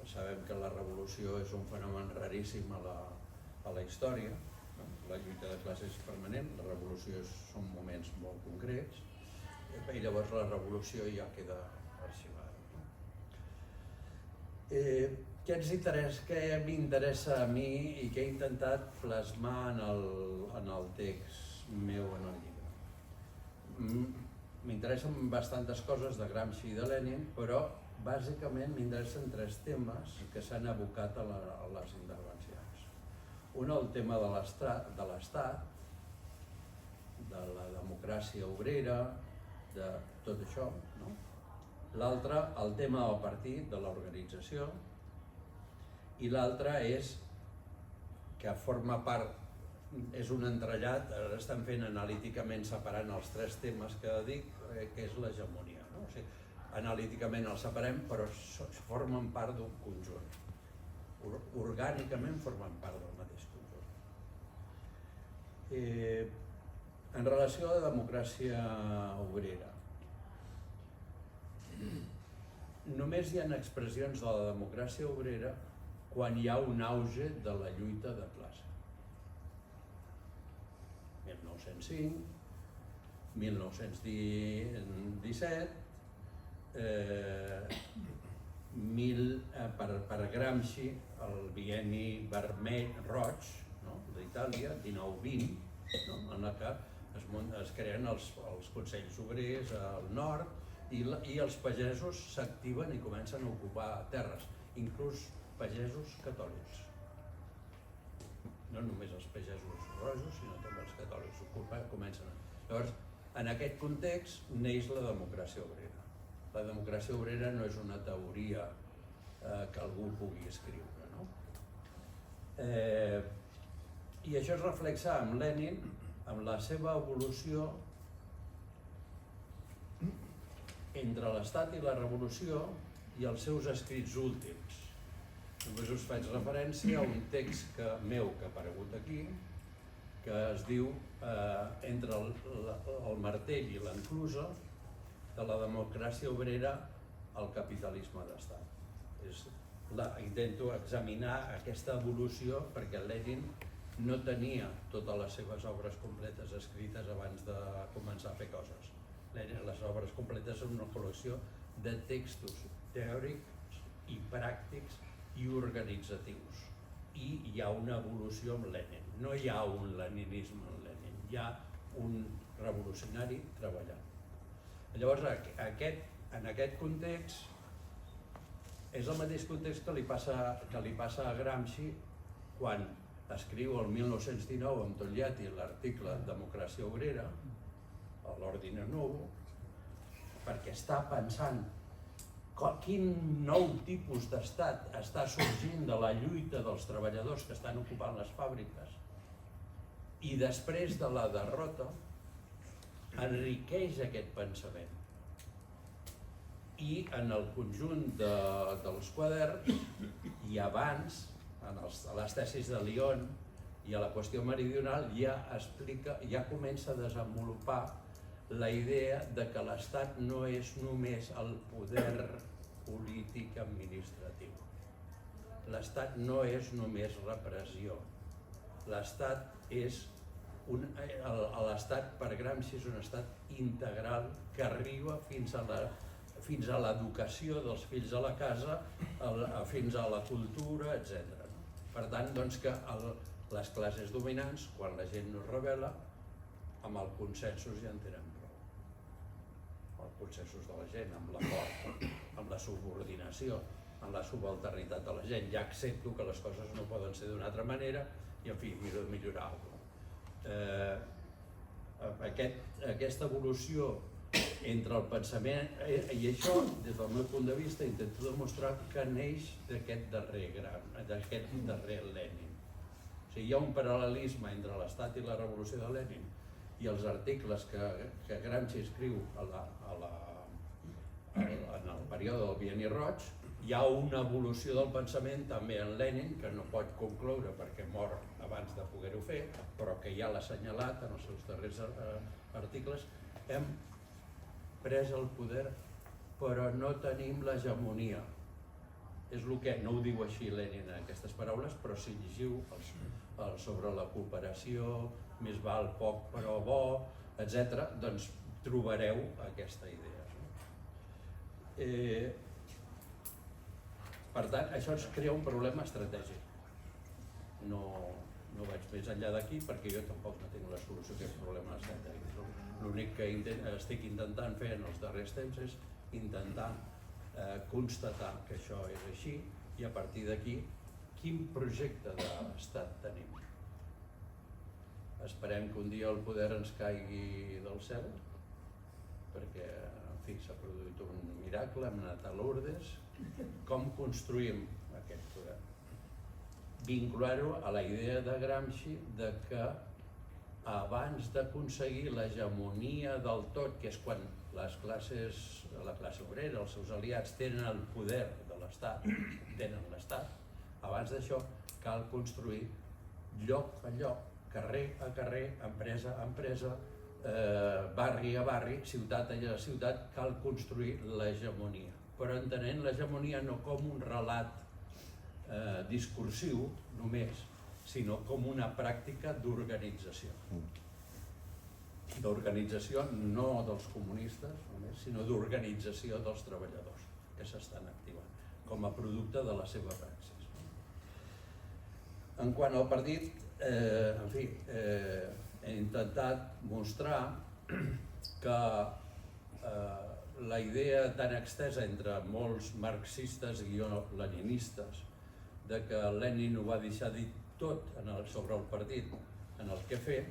Sabem que la revolució és un fenomen raríssim a la història, no? La lluita de classes és permanent, la revolució són moments molt concrets, i llavors la revolució ja queda arxivada. Què m'interessa a mi i què he intentat plasmar en el text meu en el llibre? M'interessen bastantes coses de Gramsci i de Lenin, però bàsicament m'interessen 3 temes que s'han abocat a les intervencions. Un, el tema de l'Estat, de la democràcia obrera, de tot això, no? L'altre, el tema del partit, de l'organització, i l'altre és que forma part, és un entrellat, ara estan fent analíticament separant els 3 temes que dic, que és l'hegemonia, no? O sigui, analíticament els separem, però formen part d'un conjunt. Orgànicament formen part del mateix conjunt. En relació a la democràcia obrera, només hi ha expressions de la democràcia obrera quan hi ha un auge de la lluita de classe. 1905, 1917, per Gramsci, el bienni vermell-roig d'Itàlia, 1920, en què es creen els consells obrers al nord i els pagesos s'activen i comencen a ocupar terres, inclús pagesos catòlics. No només els pagesos rojos, sinó també els catòlics comencen. Llavors, en aquest context neix la democràcia obrera. La democràcia obrera no és una teoria que algú pugui escriure, no? I això es reflexa amb Lenin, amb la seva evolució entre l'Estat i la Revolució i els seus escrits últims. Només us faig referència a un text meu que ha aparegut aquí, que es diu Entre el martell i l'enclusa, de la democràcia obrera al capitalisme d'estat. Intento examinar aquesta evolució perquè Lenin no tenia totes les seves obres completes escrites abans de començar a fer coses. Les obres completes són una col·lecció de textos teòrics i pràctics i organitzatius. I hi ha una evolució amb Lenin. No hi ha un leninisme en Lenin, hi ha un revolucionari treballant. Llavors, en aquest context, és el mateix context que li passa a Gramsci quan escriu el 1919 amb Togliatti l'article Democràcia obrera, a l'Ordine Nuovo, perquè està pensant quin nou tipus d'estat està sorgint de la lluita dels treballadors que estan ocupant les fàbriques i després de la derrota enriqueix aquest pensament. I en el conjunt dels quaderns i abans, a les tesis de Lyon i a la qüestió meridional, ja comença a desenvolupar la idea de que l'Estat no és només el poder polític administratiu. L'Estat no és només repressió. L'Estat per Gramsci és un estat integral que arriba fins a fins a l'educació dels fills a la casa, fins a la cultura, etc. Per tant, doncs, que les classes dominants, quan la gent no es rebel·la, amb els consensos ja en tenen prou. Els consensos de la gent, amb l'acord, amb la subordinació, amb la subalternitat de la gent. Ja accepto que les coses no poden ser d'una altra manera i, en fi, miro de millorar-ho. Aquesta evolució entre el pensament, i això, des del meu punt de vista, intento demostrar que neix d'aquest darrer Lenin. O sigui, hi ha un paral·lelisme entre l'Estat i la revolució de Lenin i els articles que Gramsci escriu en el període del Bienni Roig. Hi ha una evolució del pensament també en Lenin, que no pot concloure perquè mor abans de poder-ho fer, però que ja l'ha assenyalat en els seus darrers articles. Hem pres el poder, però no tenim l'hegemonia. És el que, no ho diu així Lenin en aquestes paraules, però si llegiu sobre la cooperació, més val poc però bo, etc., doncs trobareu aquesta idea. Per tant, això ens crea un problema estratègic. No vaig més enllà d'aquí perquè jo tampoc no tinc la solució a aquest problema estratègic. L'únic que estic intentant fer en els darrers temps és intentar constatar que això és així i a partir d'aquí quin projecte d'estat tenim. Esperem que un dia el poder ens caigui del cel perquè, en fi, s'ha produït un miracle, hem anat a Lourdes. Com construïm aquest poder? Vincular-ho a la idea de Gramsci de que abans d'aconseguir l'hegemonia del tot, que és quan la classe obrera, els seus aliats, tenen el poder de l'Estat, tenen l'Estat, abans d'això cal construir lloc a lloc, carrer a carrer, empresa a empresa, barri a barri, ciutat a ciutat, cal construir l'hegemonia. Però entenent l'hegemonia no com un relat discursiu només, sinó com una pràctica d'organització. D'organització no dels comunistes només, sinó d'organització dels treballadors que s'estan activant com a producte de la seva praxis. En quant al partit, en fi, he intentat mostrar que la idea tan extesa entre molts marxistes i leninistes de que Lenin ho va deixar dit tot sobre el partit en el que fer,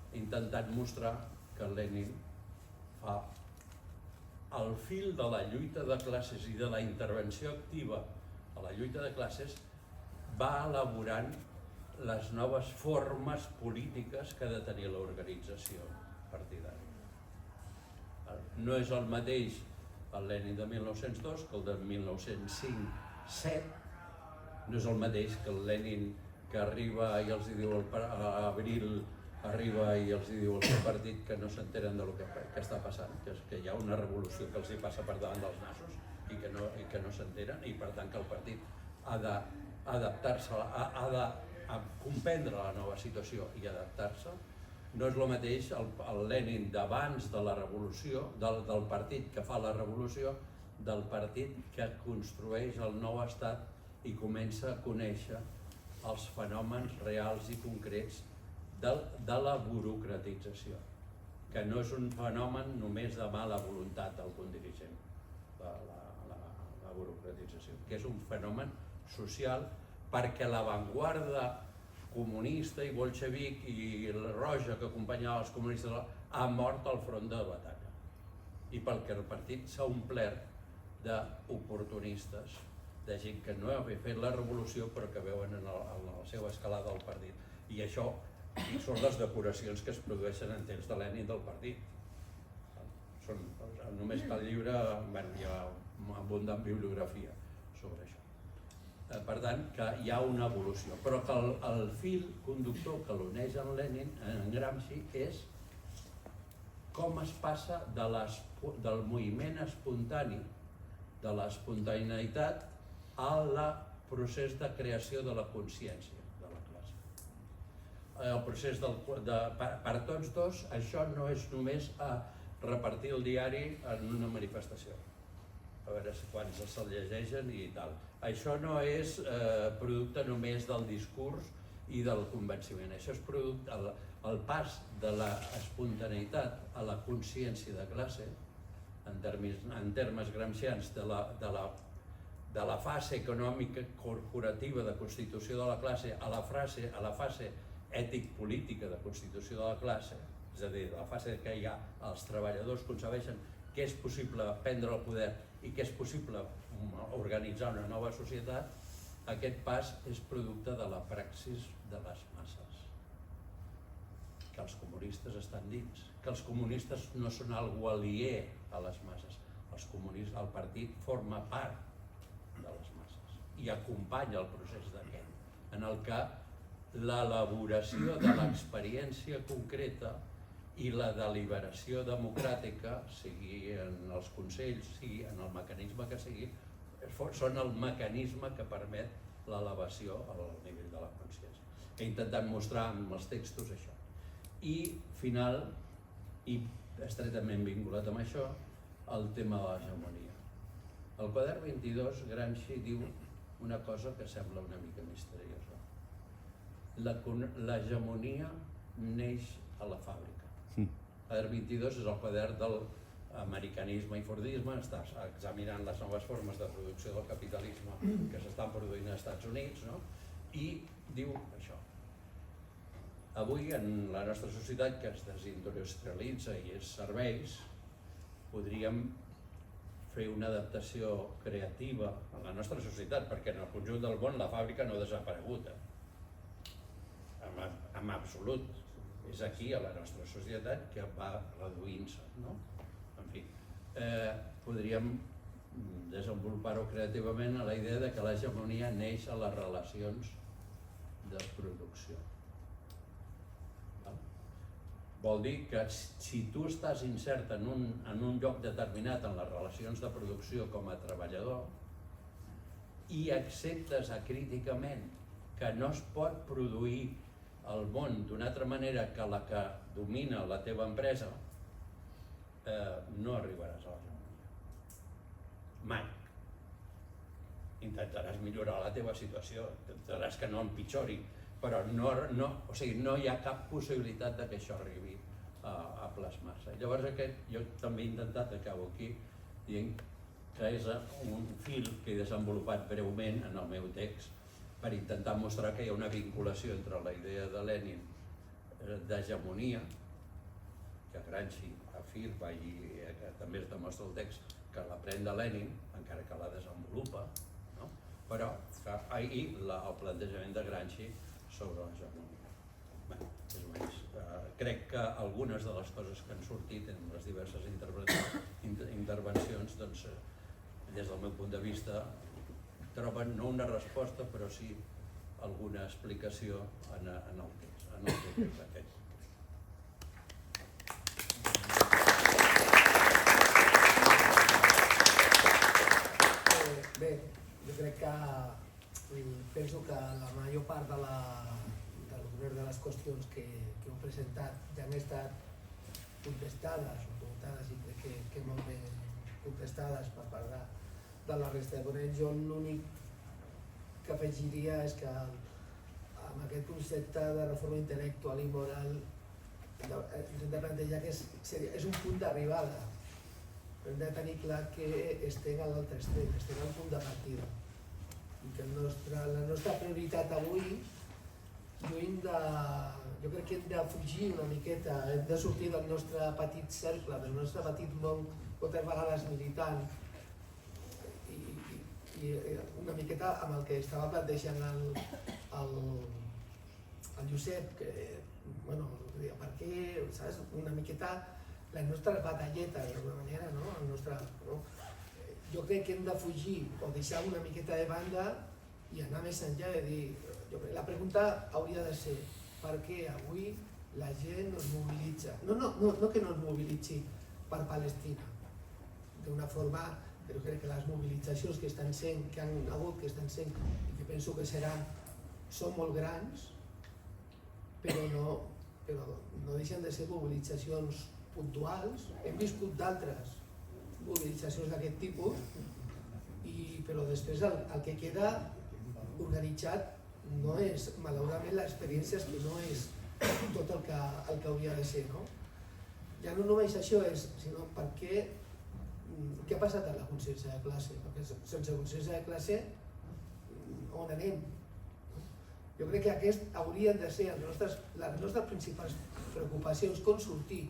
he intentat mostrar que Lenin fa al fil de la lluita de classes i de la intervenció activa a la lluita de classes, va elaborant les noves formes polítiques que ha de tenir l'organització partidària. No és el mateix el Lenin de 1902 que el de 1905-07, no és el mateix que el Lenin que arriba i els diu a abril, arriba i els diu al seu partit que no s'enteren del que està passant, que hi ha una revolució que els hi passa per davant dels nassos i que no s'enteren, i per tant que el partit ha d'adaptar-se, ha de comprendre la nova situació i adaptar-se. No és el mateix el Lenin d'abans de la revolució, del partit que fa la revolució, del partit que construeix el nou estat i comença a conèixer els fenòmens reals i concrets de la burocratització, que no és un fenomen només de mala voluntat d'algun dirigent, la burocratització, que és un fenomen social perquè l'avantguarda comunista i bolxevic i la roja que acompanyava els comunistes ha mort al front de batalla i perquè el partit s'ha omplert d'oportunistes, de gent que no ha fet la revolució però que veuen en la seva escalada del partit, i això són les depuracions que es produeixen en temps de Lenin del partit. Només cal lliure, hi ha abundant bibliografia sobre això. Per tant, que hi ha una evolució, però que el fil conductor que l'uneix en Lenin, en Gramsci, és com es passa del moviment espontani, de l'espontaneïtat, al procés de creació de la consciència de la classe. El procés per tots dos, això no és només repartir el diari en una manifestació. A veure quants se'l llegeixen i tal. Això no és producte només del discurs i del convenciment. Això és producte, el pas de l'espontaneïtat a la consciència de classe, en termes gramscians, de la fase econòmica corporativa de constitució de la classe a la fase ètic-política de constitució de la classe, és a dir, la fase que hi ha els treballadors concebeixen que és possible prendre el poder i que és possible organitzar una nova societat, aquest pas és producte de la praxis de les masses. Que els comunistes estan dins, que els comunistes no són algú aliè a les masses. El partit forma part de les masses i acompanya el procés d'aquest, en el que l'elaboració de l'experiència concreta i la deliberació democràtica, sigui en els consells, sigui en el mecanisme que sigui, són el mecanisme que permet l'elevació al nivell de la consciència. He intentat mostrar amb els textos això. I final, i estretament vinculat amb això, el tema de l'hegemonia. Al quadern 22, Gramsci diu una cosa que sembla una mica misteriosa. L'hegemonia neix a la fàbrica. El quadern 22 és el quadern del americanisme i fordisme, està examinant les noves formes de producció del capitalisme que s'estan produint als Estats Units, i diu això. Avui, en la nostra societat, que es desindustrialitza i és serveis, podríem fer una adaptació creativa a la nostra societat, perquè en el conjunt del món la fàbrica no ha desaparegut, en absolut. És aquí, a la nostra societat, que va reduint-se. En fi, podríem desenvolupar-ho creativament a la idea de que l'hegemonia neix a les relacions de producció. Vol dir que si tu estàs incert en un lloc determinat en les relacions de producció com a treballador i acceptes acríticament que no es pot produir el món d'una altra manera que la que domina la teva empresa, no arribaràs a l'hegemonia. Mai. Intentaràs millorar la teva situació, intentaràs que no empitjori, però no hi ha cap possibilitat que això arribi a plasmar-se. Llavors jo també he intentat, acabo aquí, dient que és un fil que he desenvolupat breument en el meu text per intentar mostrar que hi ha una vinculació entre la idea de Lenin d'hegemonia, que Gramsci afirma i també es demostra el text que l'aprèn de Lenin, encara que la desenvolupa, però i el plantejament de Gramsci sobre l'hegemonia. Crec que algunes de les coses que han sortit en les diverses intervencions, des del meu punt de vista, troben no una resposta, però sí alguna explicació en el text aquest. Bé, jo crec que penso que la major part de les qüestions que heu presentat ja han estat contestades i crec que molt ben contestades per part de la resta de ponents. Jo l'únic que afegiria és que amb aquest concepte de reforma intel·lectual i moral ens hem de plantejar que és un punt d'arribada. Hem de tenir clar que estem a l'altre extrem, estem al punt de partida. I que la nostra prioritat avui, jo crec que hem de fugir una miqueta, hem de sortir del nostre petit cercle, del nostre petit món, moltes vegades militant, i una miqueta amb el que estava plantejant el Josep, que, per què, saps, una miqueta la nostra batalleta, d'alguna manera, no? Jo crec que hem de fugir o deixar una miqueta de banda i anar més enllà de dir, la pregunta hauria de ser per què avui la gent no es mobilitza, no que no es mobilitzi per Palestina, d'una forma, però crec que les mobilitzacions que estan sent, que han hagut, que estan sent i que penso que seran, són molt grans, però no deixen de ser mobilitzacions puntuals, hem viscut d'altres mobilitzacions d'aquest tipus, però després el que queda organitzat no és, malauradament l'experiència és que no és tot el que hauria de ser, no? Ja no només això és, sinó perquè què ha passat a la consciència de classe? Perquè sense consciència de classe on anem? Jo crec que aquest haurien de ser les nostres principals preocupacions, com sortir,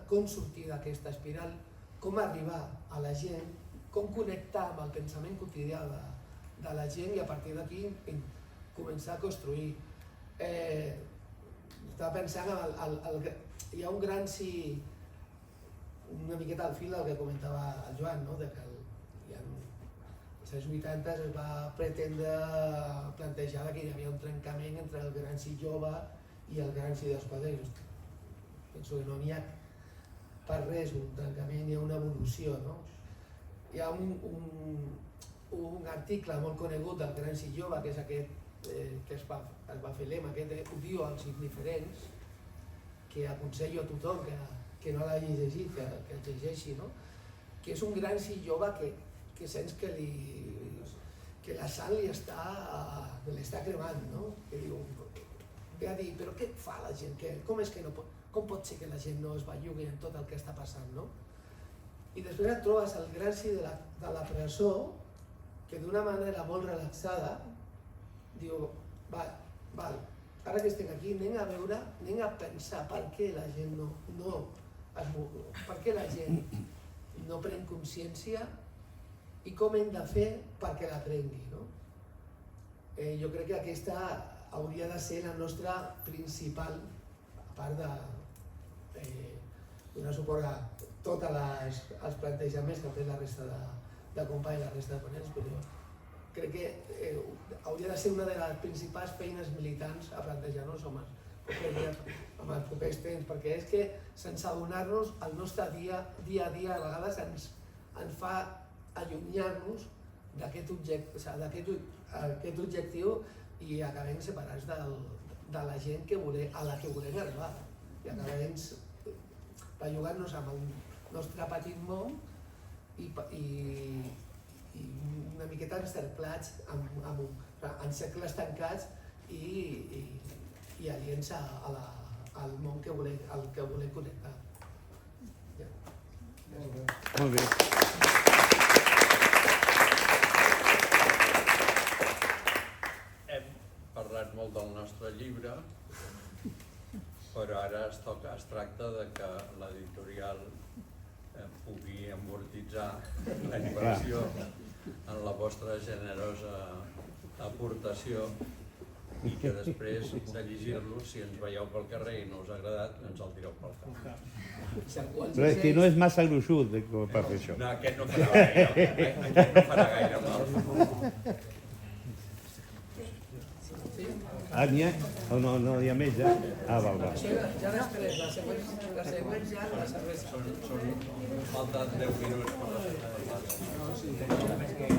com sortir d'aquesta espiral, com arribar a la gent, com connectar amb el pensament quotidià de la gent i a partir d'aquí començar a construir. Estava pensant, hi ha un gran sí, una miqueta al fil del que comentava el Joan, que als anys 80 es va pretendre plantejar que hi havia un trencament entre el gran sí jove i el gran sí dels quadres. Penso que no n'hi ha per res un trencament, hi ha una evolució. Hi ha un article molt conegut del Gran Sí Jove, que és aquest que es va fer l'EMA, aquest odio als indiferents, que aconsello a tothom que no l'hagi llegit, que el llegeixi, que és un gran sí jove que sents que la sang li està cremant, que diu, ve a dir, però què fa la gent? Com pot ser que la gent no es bellugui en tot el que està passant? I després et trobes el gran sí de la presó, que d'una manera molt relaxada diu, val, ara que estem aquí anem a veure, anem a pensar per què la gent per què la gent no pren consciència i com hem de fer perquè la prengui. Jo crec que aquesta hauria de ser la nostra principal, a part de donar suport a tots els plantejaments que ha fet la resta de companys i la resta de ponents, però crec que hauria de ser una de les principals feines militants a plantejar-nos amb els propers temps, perquè és que sense adonar-nos el nostre dia a dia a vegades ens fa allunyar-nos d'aquest objectiu i acabem separats de la gent a la que volem arribar i acabem bellugant-nos amb el nostre petit món i una miqueta encerclats en cercles tancats i aliens al món que volem connectar. Molt bé. Hem parlat molt del nostre llibre, però ara es tracta de que l'editorial pugui amortitzar la inversió en la vostra generosa aportació i que després de llegir-los, si ens veieu pel carrer i no us ha agradat, ens el tireu pel cap. Però és que no és massa gruixut per fer això. No, aquest no farà gaire mal. N'hi ha? O no hi ha més ja? Val. Ja després, la següent ja la cervesa. Falten 10 minuts per la cervesa.